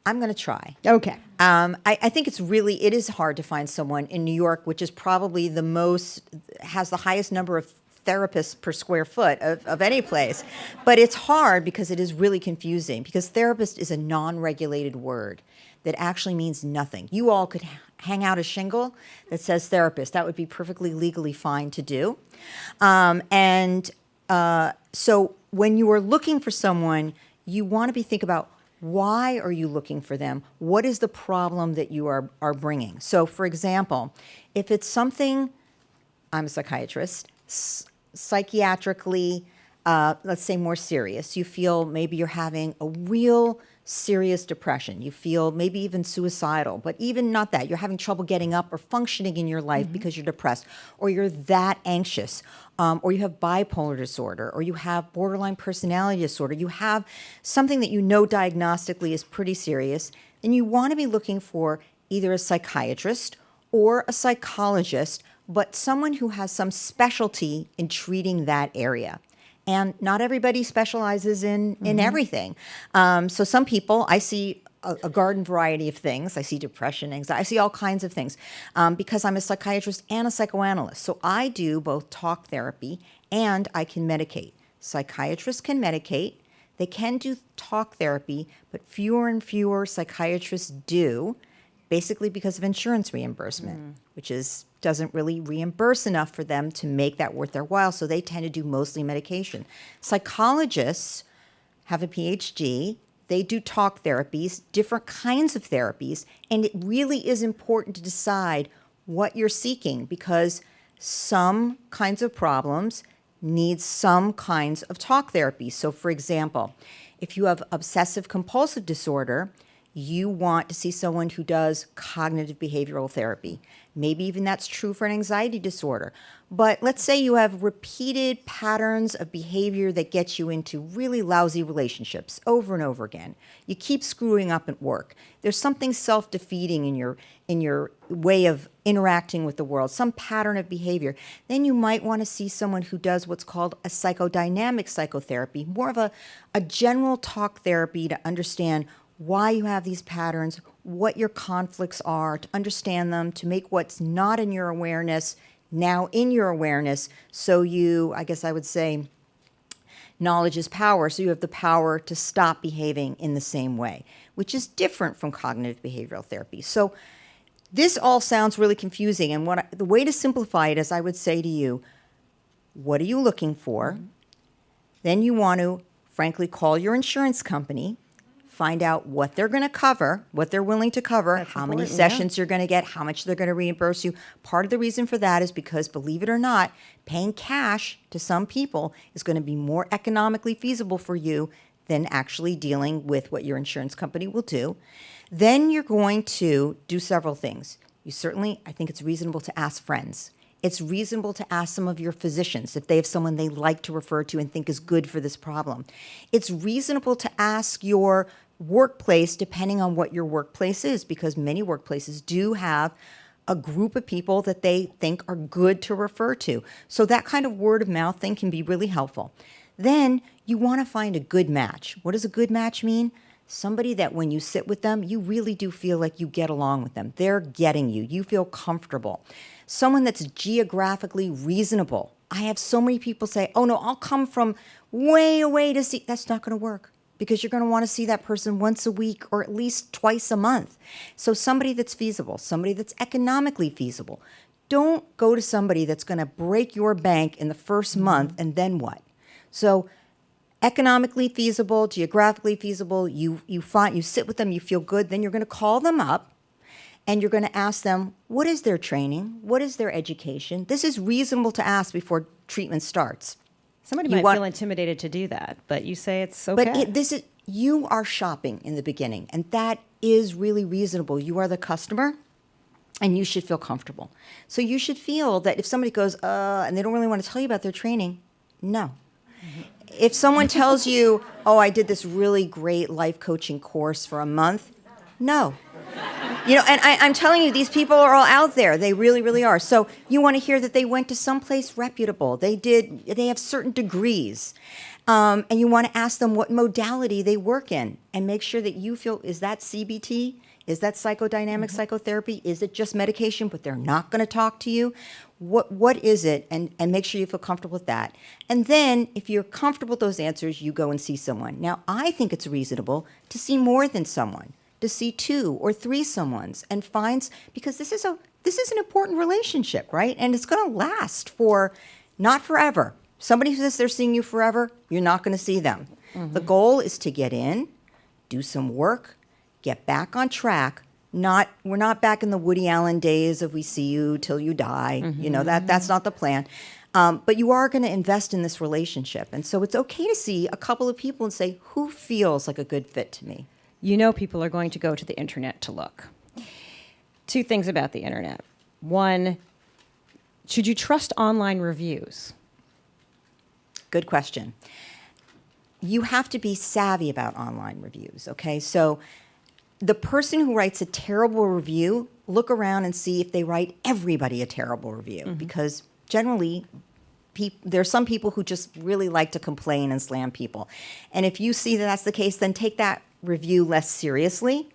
I'm going to try. Okay. I think it is hard to find someone in New York, which is probably has the highest number of therapists per square foot of any place. But it's hard because it is really confusing, because therapist is a non-regulated word that actually means nothing. You all could hang out a shingle that says therapist. That would be perfectly legally fine to do. So when you are looking for someone, you want to think about, why are you looking for them? What is the problem that you are bringing? So, for example, if it's something, I'm a psychiatrist, psychiatrically, let's say more serious, you feel maybe you're having a real serious depression, you feel maybe even suicidal, but even not that, you're having trouble getting up or functioning in your life because you're depressed, or you're that anxious, or you have bipolar disorder, or you have borderline personality disorder, you have something that diagnostically is pretty serious, then you want to be looking for either a psychiatrist or a psychologist, but someone who has some specialty in treating that area. And not everybody specializes in everything. So some people, I see a garden variety of things. I see depression, anxiety. I see all kinds of things because I'm a psychiatrist and a psychoanalyst. So I do both talk therapy and I can medicate. Psychiatrists can medicate. They can do talk therapy, but fewer and fewer psychiatrists do, basically because of insurance reimbursement, which doesn't really reimburse enough for them to make that worth their while, so they tend to do mostly medication. Psychologists have a PhD. They do talk therapies, different kinds of therapies, and it really is important to decide what you're seeking, because some kinds of problems need some kinds of talk therapy. So, for example, if you have obsessive compulsive disorder, you want to see someone who does cognitive behavioral therapy. Maybe even that's true for an anxiety disorder. But let's say you have repeated patterns of behavior that get you into really lousy relationships over and over again. You keep screwing up at work. There's something self-defeating in your way of interacting with the world, some pattern of behavior. Then you might want to see someone who does what's called a psychodynamic psychotherapy, more of a general talk therapy to understand why you have these patterns, what your conflicts are, to understand them, to make what's not in your awareness now in your awareness. So you, I guess I would say, knowledge is power. So you have the power to stop behaving in the same way, which is different from cognitive behavioral therapy. So this all sounds really confusing. And the way to simplify it is I would say to you, what are you looking for? Mm-hmm. Then you want to, frankly, call your insurance company, find out what they're going to cover, what they're willing to cover, how many sessions you're going to get, how much they're going to reimburse you. Part of the reason for that is because, believe it or not, paying cash to some people is going to be more economically feasible for you than actually dealing with what your insurance company will do. Then you're going to do several things. I think it's reasonable to ask friends. It's reasonable to ask some of your physicians if they have someone they like to refer to and think is good for this problem. It's reasonable to ask your workplace, depending on what your workplace is, because many workplaces do have a group of people that they think are good to refer to. So that kind of word of mouth thing can be really helpful. Then you want to find a good match. What does a good match mean? Somebody that when you sit with them, you really do feel like you get along with them. They're getting you. You feel comfortable. Someone that's geographically reasonable. I have so many people say, oh no, I'll come from way away to see. That's not going to work, because you're going to want to see that person once a week or at least twice a month. So somebody that's feasible, somebody that's economically feasible. Don't go to somebody that's going to break your bank in the first month, and then what? So economically feasible, geographically feasible, you sit with them, you feel good, then you're going to call them up and you're going to ask them, what is their training? What is their education? This is reasonable to ask before treatment starts. Somebody might feel intimidated to do that, but you say it's okay. But you are shopping in the beginning, and that is really reasonable. You are the customer, and you should feel comfortable. So you should feel that if somebody goes, and they don't really want to tell you about their training, no. Mm-hmm. If someone tells you, oh, I did this really great life coaching course for a month, no. And I'm telling you, these people are all out there. They really, really are. So you want to hear that they went to someplace reputable. They have certain degrees. And you want to ask them what modality they work in and make sure that you feel, is that CBT? Is that psychodynamic psychotherapy? Is it just medication, but they're not going to talk to you? What is it? And make sure you feel comfortable with that. And then if you're comfortable with those answers, you go and see someone. Now, I think it's reasonable to see more than someone, to see 2 or 3 someones and finds, because this is an important relationship, right? And it's going to last for not forever. Somebody who says they're seeing you forever, you're not going to see them. Mm-hmm. The goal is to get in, do some work, get back on track. We're not back in the Woody Allen days of we see you till you die. Mm-hmm. That's not the plan. But you are going to invest in this relationship. And so it's okay to see a couple of people and say, who feels like a good fit to me? People are going to go to the internet to look. 2 things about the internet. 1, should you trust online reviews? Good question. You have to be savvy about online reviews, okay? So the person who writes a terrible review, look around and see if they write everybody a terrible review, because generally there's some people who just really like to complain and slam people. And if you see that that's the case, then take that review less seriously.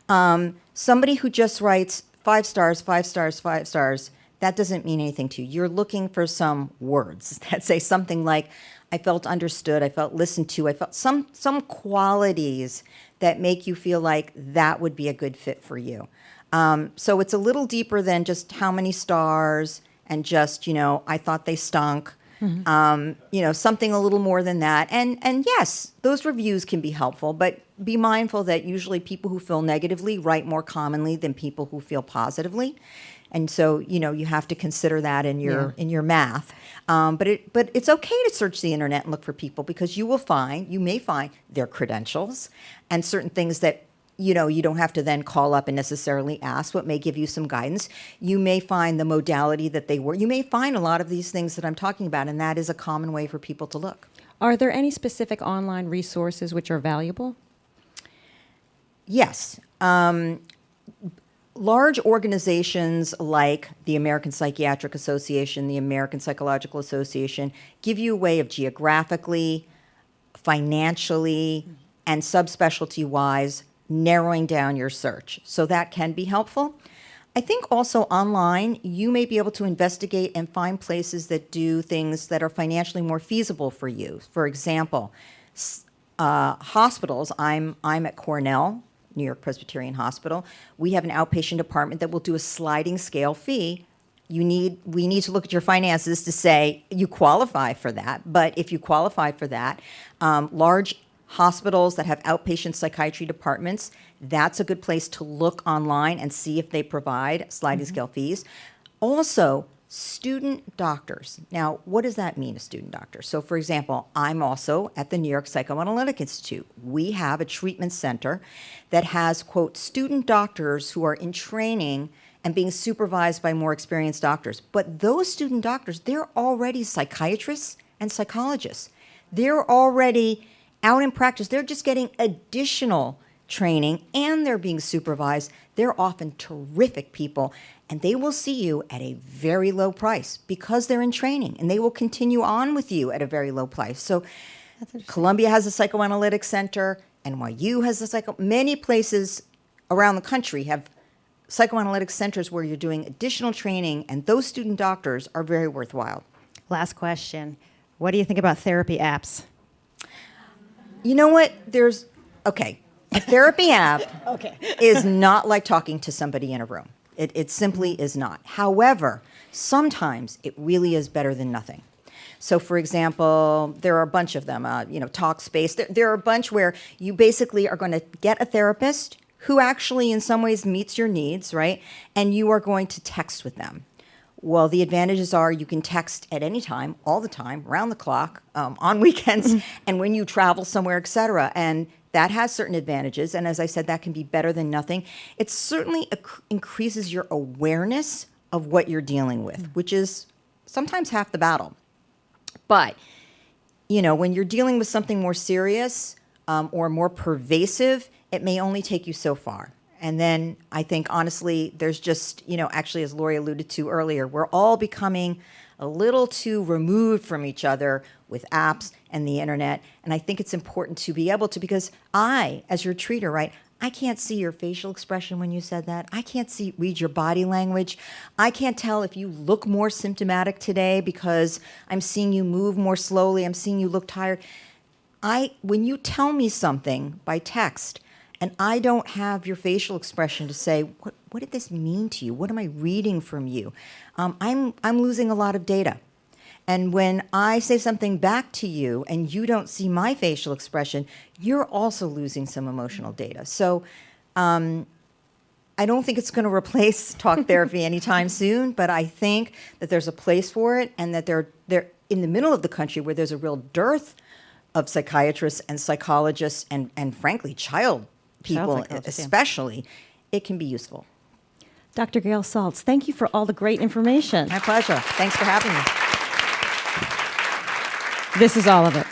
Somebody who just writes 5 stars, 5 stars, 5 stars, that doesn't mean anything to you. You're looking for some words that say something like, I felt understood, I felt listened to, I felt some qualities that make you feel like that would be a good fit for you. So it's a little deeper than just how many stars and just, I thought they stunk. Mm-hmm. Something a little more than that. And yes, those reviews can be helpful, but be mindful that usually people who feel negatively write more commonly than people who feel positively. And so, you have to consider that in your math. But it's okay to search the internet and look for people, because you may find their credentials and certain things that you don't have to then call up and necessarily ask, but may give you some guidance. You may find the modality that they work. You may find a lot of these things that I'm talking about, and that is a common way for people to look. Are there any specific online resources which are valuable? Yes. Large organizations like the American Psychiatric Association, the American Psychological Association, give you a way of geographically, financially, and subspecialty-wise narrowing down your search. So that can be helpful. I think also online, you may be able to investigate and find places that do things that are financially more feasible for you. For example, hospitals. I'm at Cornell, New York Presbyterian Hospital. We have an outpatient department that will do a sliding scale fee. We need to look at your finances to say you qualify for that. But if you qualify for that, large hospitals that have outpatient psychiatry departments, that's a good place to look online and see if they provide sliding scale fees. Also, student doctors. Now, what does that mean, a student doctor? So, for example, I'm also at the New York Psychoanalytic Institute. We have a treatment center that has, quote, student doctors who are in training and being supervised by more experienced doctors. But those student doctors, they're already psychiatrists and psychologists. They're already out in practice. They're just getting additional training and they're being supervised. They're often terrific people, and they will see you at a very low price because they're in training, and they will continue on with you at a very low price. So Columbia has a psychoanalytic center, NYU has many places around the country have psychoanalytic centers where you're doing additional training, and those student doctors are very worthwhile. Last question. What do you think about therapy apps? You know what? A therapy app is not like talking to somebody in a room. It simply is not. However, sometimes it really is better than nothing. So, for example, there are a bunch of them, Talkspace. There are a bunch where you basically are going to get a therapist who actually in some ways meets your needs, right? And you are going to text with them. Well, the advantages are you can text at any time, all the time, around the clock, on weekends, and when you travel somewhere, et cetera. And that has certain advantages. And as I said, that can be better than nothing. It certainly increases your awareness of what you're dealing with, which is sometimes half the battle. But, when you're dealing with something more serious or more pervasive, it may only take you so far. And then I think, honestly, there's just, actually, as Lori alluded to earlier, we're all becoming a little too removed from each other with apps and the internet. And I think it's important to be able to, because I, as your treater, right, I can't see your facial expression when you said that. I can't read your body language. I can't tell if you look more symptomatic today because I'm seeing you move more slowly. I'm seeing you look tired. When you tell me something by text, and I don't have your facial expression to say, what did this mean to you? What am I reading from you? I'm losing a lot of data. And when I say something back to you and you don't see my facial expression, you're also losing some emotional data. So I don't think it's going to replace talk therapy anytime soon, but I think that there's a place for it, and that they're in the middle of the country where there's a real dearth of psychiatrists and psychologists and frankly, child people especially, it can be useful. Dr. Gail Saltz, thank you for all the great information. My pleasure. Thanks for having me. This is all of it.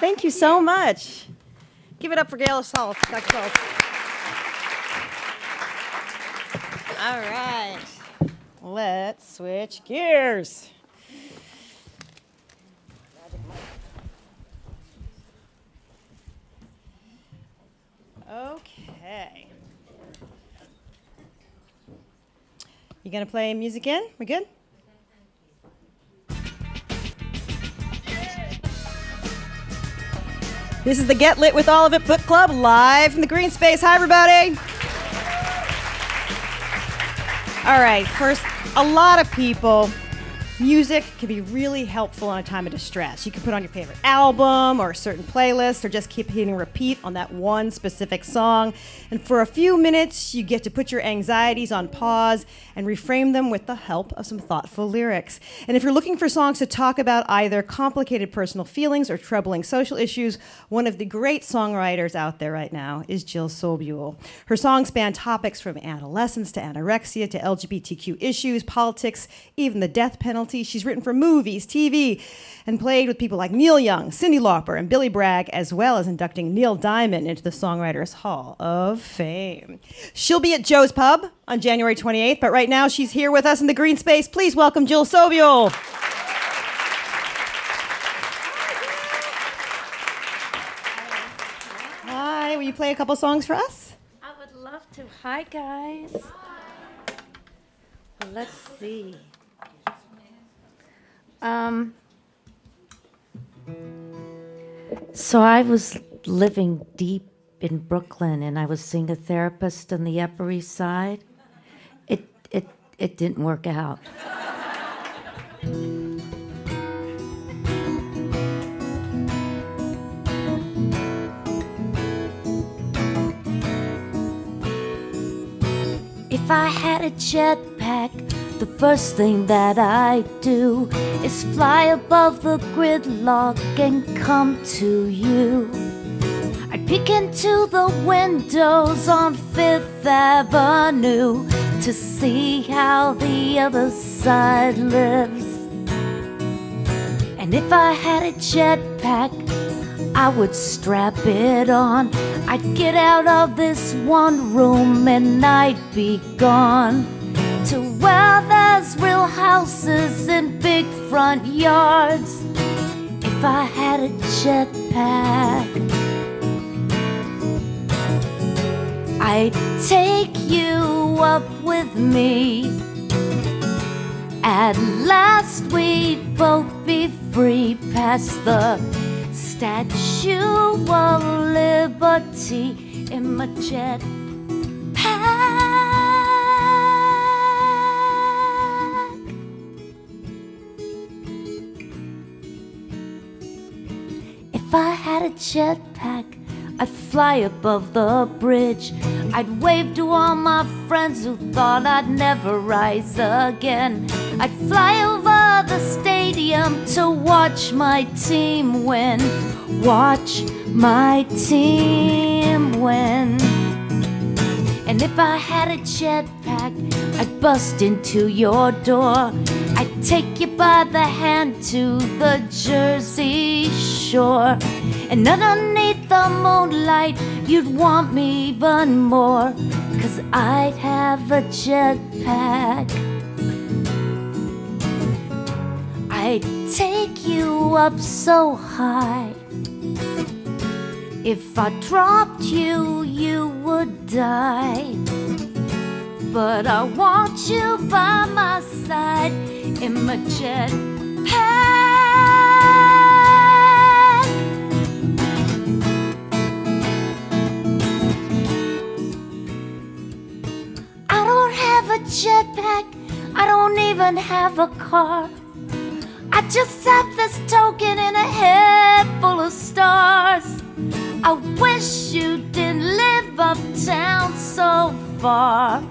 Thank you so much. Give it up for Gail Saltz, Dr. Saltz. All right. Let's switch gears. Okay. You gonna play music in? We good? This is the Get Lit with All of It Book Club, live from the green space. Hi, everybody. All right, first, a lot of people Music can be really helpful in a time of distress. You can put on your favorite album or a certain playlist or just keep hitting repeat on that one specific song. And for a few minutes, you get to put your anxieties on pause and reframe them with the help of some thoughtful lyrics. And if you're looking for songs to talk about either complicated personal feelings or troubling social issues, one of the great songwriters out there right now is Jill Sobule. Her songs span topics from adolescence to anorexia to LGBTQ issues, politics, even the death penalty. She's written for movies, TV, and played with people like Neil Young, Cyndi Lauper, and Billy Bragg, as well as inducting Neil Diamond into the Songwriters Hall of Fame. She'll be at Joe's Pub on January 28th, but right now she's here with us in the green space. Please welcome Jill Sobule. Hi, will you play a couple songs for us? I would love to. Hi, guys. Well, let's see. So I was living deep in Brooklyn, and I was seeing a therapist on the Upper East Side. It didn't work out. If I had a jetpack, the first thing that I'd do is fly above the gridlock and come to you. I'd peek into the windows on Fifth Avenue to see how the other side lives. And if I had a jetpack, I would strap it on. I'd get out of this one room and I'd be gone to where there's real houses and big front yards. If I had a jetpack, I'd take you up with me. At last we'd both be free past the Statue of Liberty in my jetpack. If I had a jetpack, I'd fly above the bridge. I'd wave to all my friends who thought I'd never rise again. I'd fly over the stadium to watch my team win. Watch my team win. And if I had a jetpack, I'd bust into your door. I'd take you by the hand to the Jersey Shore. And underneath the moonlight, you'd want me even more, 'cause I'd have a jetpack. I'd take you up so high. If I dropped you, you would die. But I want you by my side in my jetpack. I don't have a jetpack, I don't even have a car. I just have this token in a head full of stars. I wish you didn't live uptown so far,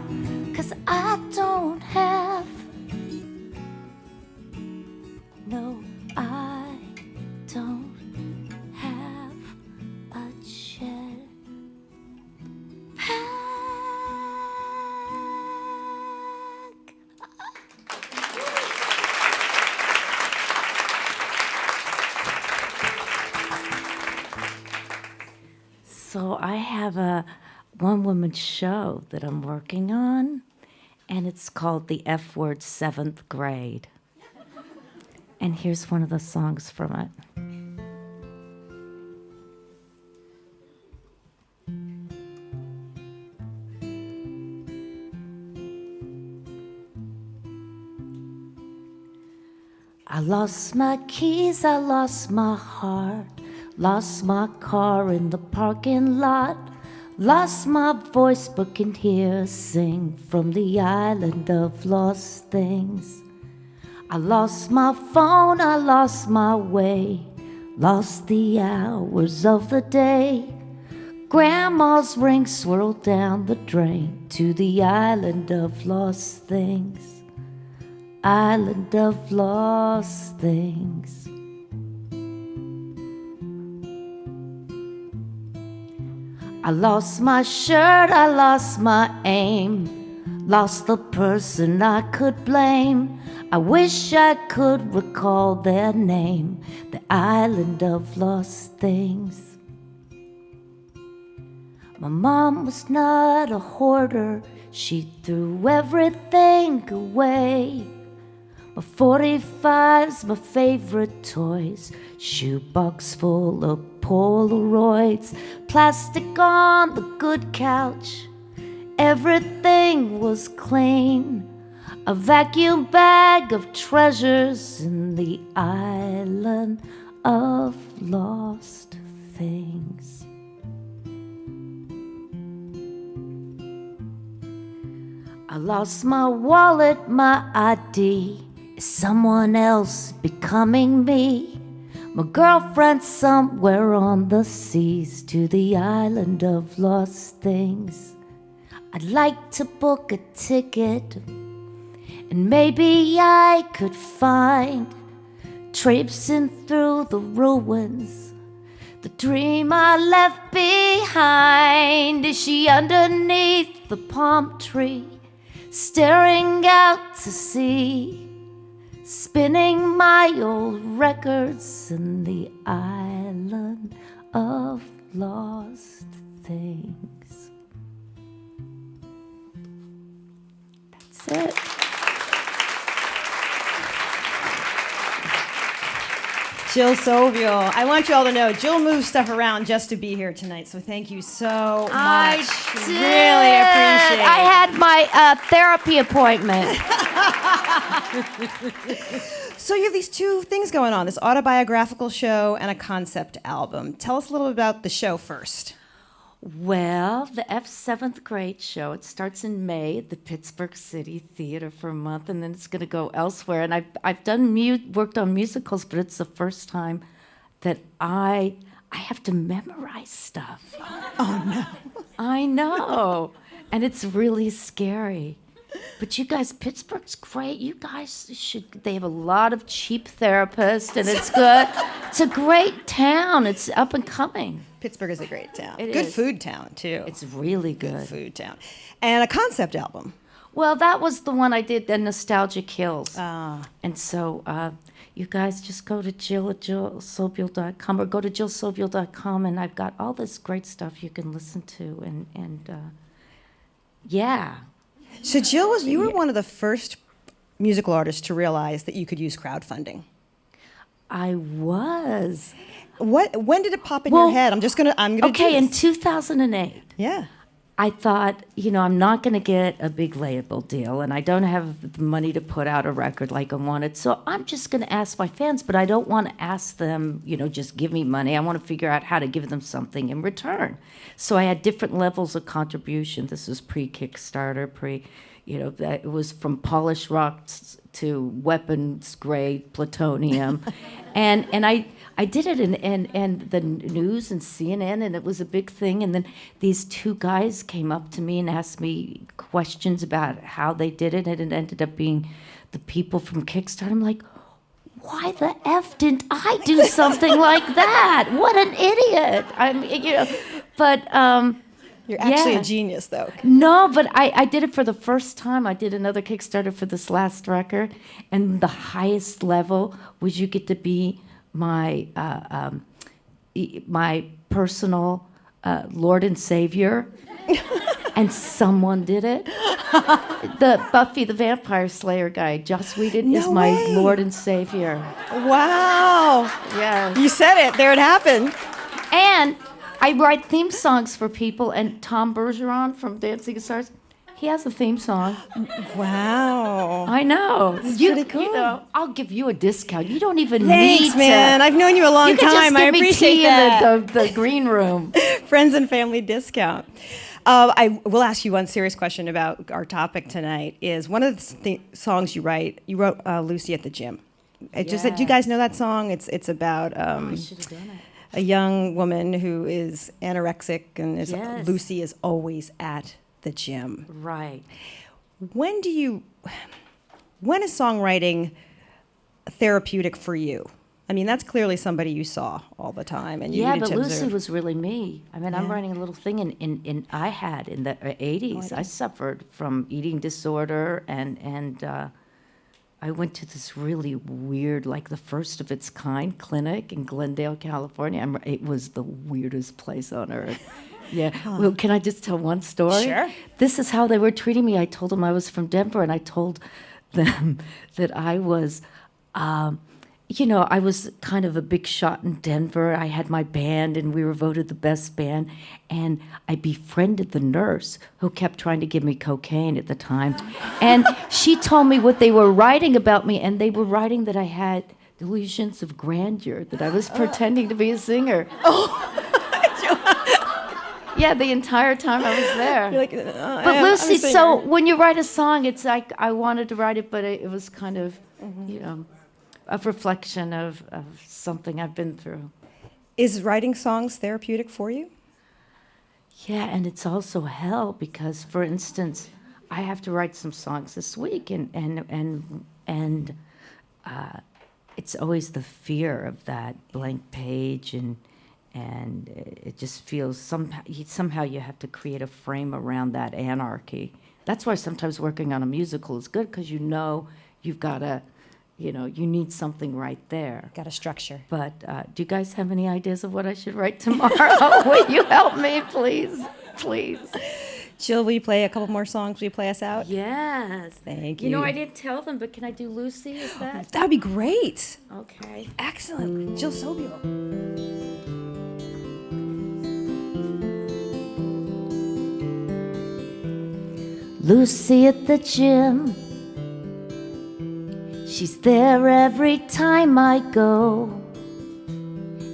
'cause I don't have, no, I don't have a jetpack. So I have a one-woman show that I'm working on, and it's called The F Word 7th Grade. And here's one of the songs from it. I lost my keys, I lost my heart, lost my car in the parking lot, lost my voice but can hear sing from the island of lost things. I lost my phone, I lost my way, lost the hours of the day. Grandma's ring swirled down the drain to the island of lost things. Island of lost things. I lost my shirt, I lost my aim, lost the person I could blame. I wish I could recall their name, the island of lost things. My mom was not a hoarder, she threw everything away. My 45's my favorite toys, shoebox full of Polaroids, plastic on the good couch, everything was clean. A vacuum bag of treasures in the island of lost things. I lost my wallet, my ID. Is someone else becoming me? My girlfriend somewhere on the seas to the island of lost things. I'd like to book a ticket, and maybe I could find, traipsing through the ruins, the dream I left behind. Is she underneath the palm tree, staring out to sea, spinning my old records in the island of lost things? That's it. Jill Sobule. I want you all to know Jill moves stuff around just to be here tonight, so thank you so much. I did. Really appreciate it. I had my therapy appointment. So you have these two things going on, this autobiographical show and a concept album. Tell us a little about the show first. Well, the F7th grade show, it starts in May at the Pittsburgh City Theater for a month, and then it's going to go elsewhere. And I've done worked on musicals, but it's the first time that I have to memorize stuff. Oh, no. I know. And it's really scary. But you guys, Pittsburgh's great. You guys they have a lot of cheap therapists, and it's good. It's a great town. It's up and coming. Pittsburgh is a great town. It Good is. food town, too. It's really good. Good food town. And a concept album. Well, that was the one I did, the Nostalgia Kills. And so you guys just go to Jill at jillsobule.com or go to jillsobule.com, and I've got all this great stuff you can listen to. And yeah. So Jill, you were one of the first musical artists to realize that you could use crowdfunding. I was. When did it pop in your head? I'm gonna Okay, do in this. 2008. Yeah. I thought, I'm not going to get a big label deal, and I don't have the money to put out a record like I wanted, so I'm just going to ask my fans, but I don't want to ask them, just give me money. I want to figure out how to give them something in return. So I had different levels of contribution. This was pre-Kickstarter, it was from polished rocks to weapons-grade plutonium. and I did it in the news and CNN, and it was a big thing. And then these two guys came up to me and asked me questions about how they did it, and it ended up being the people from Kickstarter. I'm like, why the F didn't I do something like that? What an idiot! You're actually a genius, though. No, but I did it for the first time. I did another Kickstarter for this last record, and the highest level was you get to be my personal Lord and Savior, and someone did it. The Buffy the Vampire Slayer guy, Joss Whedon, is my Lord and Savior. Wow. Yeah. You said it. There it happened. And I write theme songs for people, and Tom Bergeron from Dancing Stars, he has a theme song. Wow. I know. This is pretty cool. I'll give you a discount. You don't even Thanks, need man. to. I've known you a long You can time. just I give me appreciate tea that. in the green room. Friends and family discount. I will ask you one serious question about our topic tonight. Is one of the songs you wrote Lucy at the gym. It just, do you guys know that song? It's about I should have done it. a young woman who is anorexic and Yes. Lucy is always at the gym. Right. When is songwriting therapeutic for you? I mean, that's clearly somebody you saw all the time, and you Yeah, needed but to Lucy observe. was really me. I mean, I'm writing a little thing I had in the 80s. I suffered from eating disorder, and I went to this really weird, like the first of its kind clinic in Glendale, California. It was the weirdest place on earth. Yeah. Well, can I just tell one story? Sure. This is how they were treating me. I told them I was from Denver, and I told them that I was, I was kind of a big shot in Denver. I had my band, and we were voted the best band. And I befriended the nurse who kept trying to give me cocaine at the time. And she told me what they were writing about me, and they were writing that I had delusions of grandeur, that I was pretending to be a singer. Yeah, the entire time I was there. You're like, But Lucy, so when you write a song, it's like I wanted to write it, but it was kind of, a reflection of something I've been through. Is writing songs therapeutic for you? Yeah, and it's also hell because, for instance, I have to write some songs this week, and it's always the fear of that blank page, and it just feels somehow you have to create a frame around that anarchy. That's why sometimes working on a musical is good, because you've got to. You need something right there. Got a structure. But do you guys have any ideas of what I should write tomorrow? Will you help me, please? Please. Jill, will you play a couple more songs? Will you play us out? Yes. Thank you. I didn't tell them, but can I do Lucy? Is that? That would be great. Okay. Excellent. Jill Sobule. Lucy at the gym. She's there every time I go,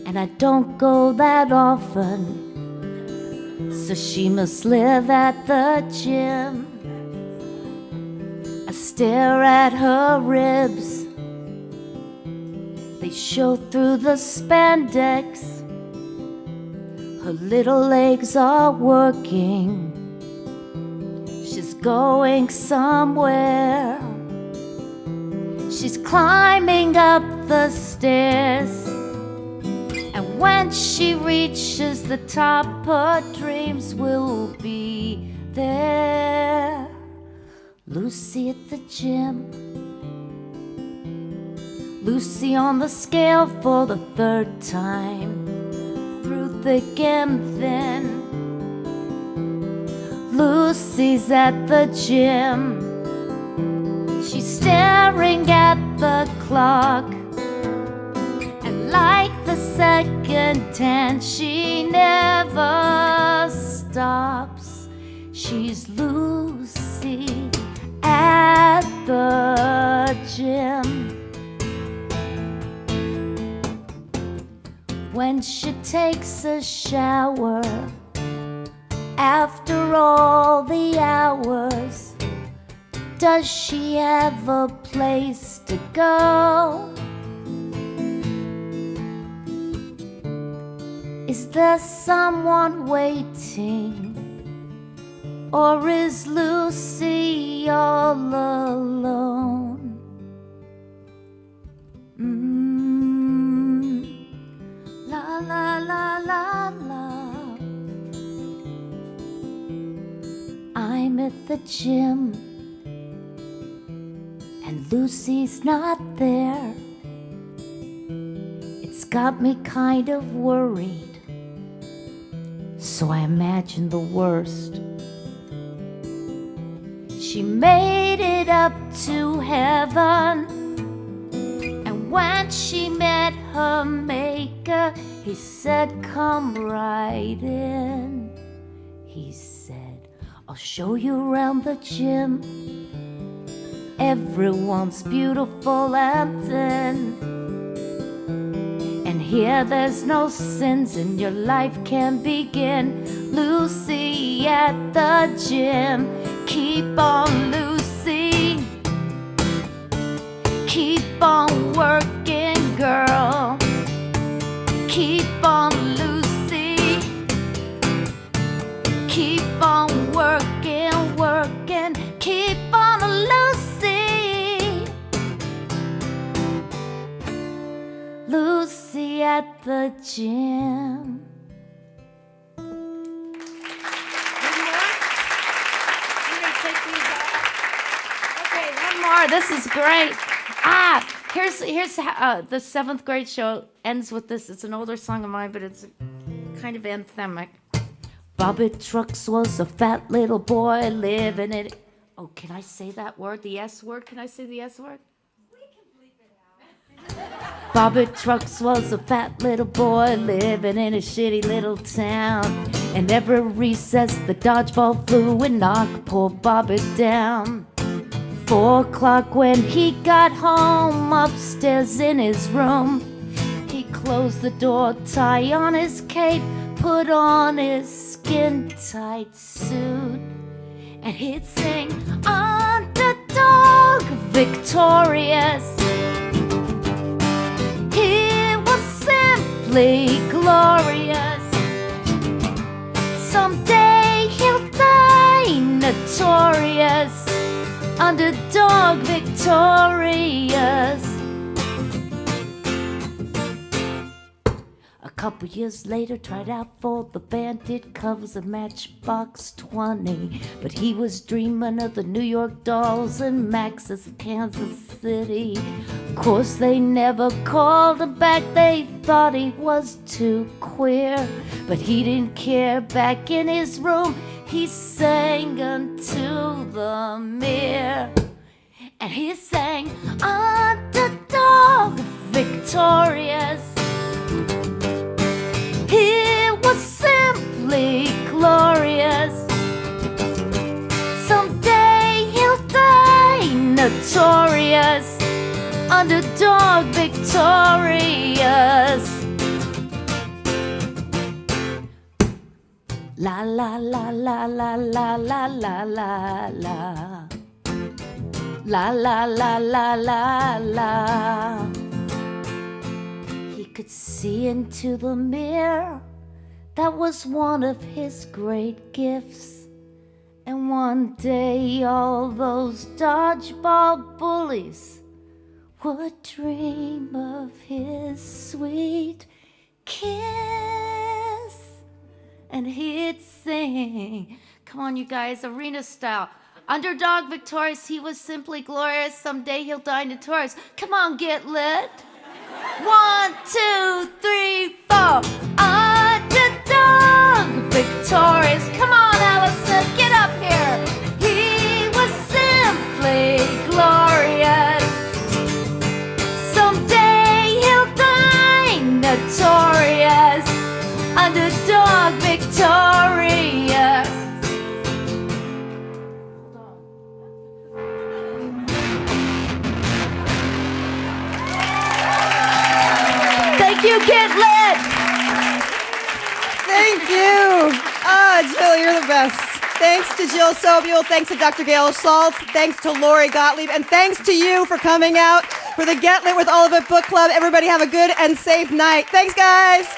and I don't go that often, so she must live at the gym. I stare at her ribs, they show through the spandex. Her little legs are working, she's going somewhere. She's climbing up the stairs, and when she reaches the top, her dreams will be there. Lucy at the gym, Lucy on the scale for the third time, through thick and thin. Lucy's at the gym, she's staring at the clock, and like the second 10, she never stops. She's Lucy at the gym. When she takes a shower, after all the hours, does she have a place to go? Is there someone waiting, or is Lucy all alone? La la la la la. I'm at the gym, and Lucy's not there. It's got me kind of worried, so I imagine the worst. She made it up to heaven, and when she met her maker, he said, "Come right in." He said, "I'll show you around the gym. Everyone's beautiful and thin." And here there's no sins and your life can begin. Lucy at the gym. Keep on, Lucy. Keep on working, girl. Keep on, Lucy. Keep on working, working. Keep on, Lucy. Lucy at the gym. Okay, one more. This is great. Here's how, the 7th grade show ends with this. It's an older song of mine, but it's kind of anthemic. Bobby Trucks was a fat little boy living in... Oh, can I say that word? The S word? Can I say the S word? We can bleep it out. Bobby Trucks was a fat little boy living in a shitty little town. And every recess the dodgeball flew and knocked poor Bobby down. 4 o'clock when he got home, upstairs in his room. He closed the door, tie on his cape, put on his skin-tight suit. And he'd sing, underdog, victorious. He was simply glorious. Someday he'll die notorious. Underdog victorious. A couple years later, tried out for the band, did covers of Matchbox 20. But he was dreaming of the New York Dolls and Max's Kansas City. Of course, they never called him back, they thought he was too queer. But he didn't care, back in his room, he sang unto the mirror. And he sang, underdog, victorious. He was simply glorious. Someday he'll die notorious. Underdog, victorious. La la la la la la la la la la. La la la la la la. He could see into the mirror. That was one of his great gifts. And one day all those dodgeball bullies would dream of his sweet kiss. And he'd sing, come on you guys, arena style. Underdog victorious, he was simply glorious. Someday he'll die notorious. Come on, get lit. 1, 2, 3, 4. Underdog victorious. Come on, Alison, get up here. He was simply glorious. Someday he'll die notorious. Underdog victorious. Thank you, Get Lit. Thank you. Jill, you're the best. Thanks to Jill Sobule. Thanks to Dr. Gail Saltz. Thanks to Lori Gottlieb. And thanks to you for coming out for the Get Lit with All of It Book Club. Everybody have a good and safe night. Thanks, guys.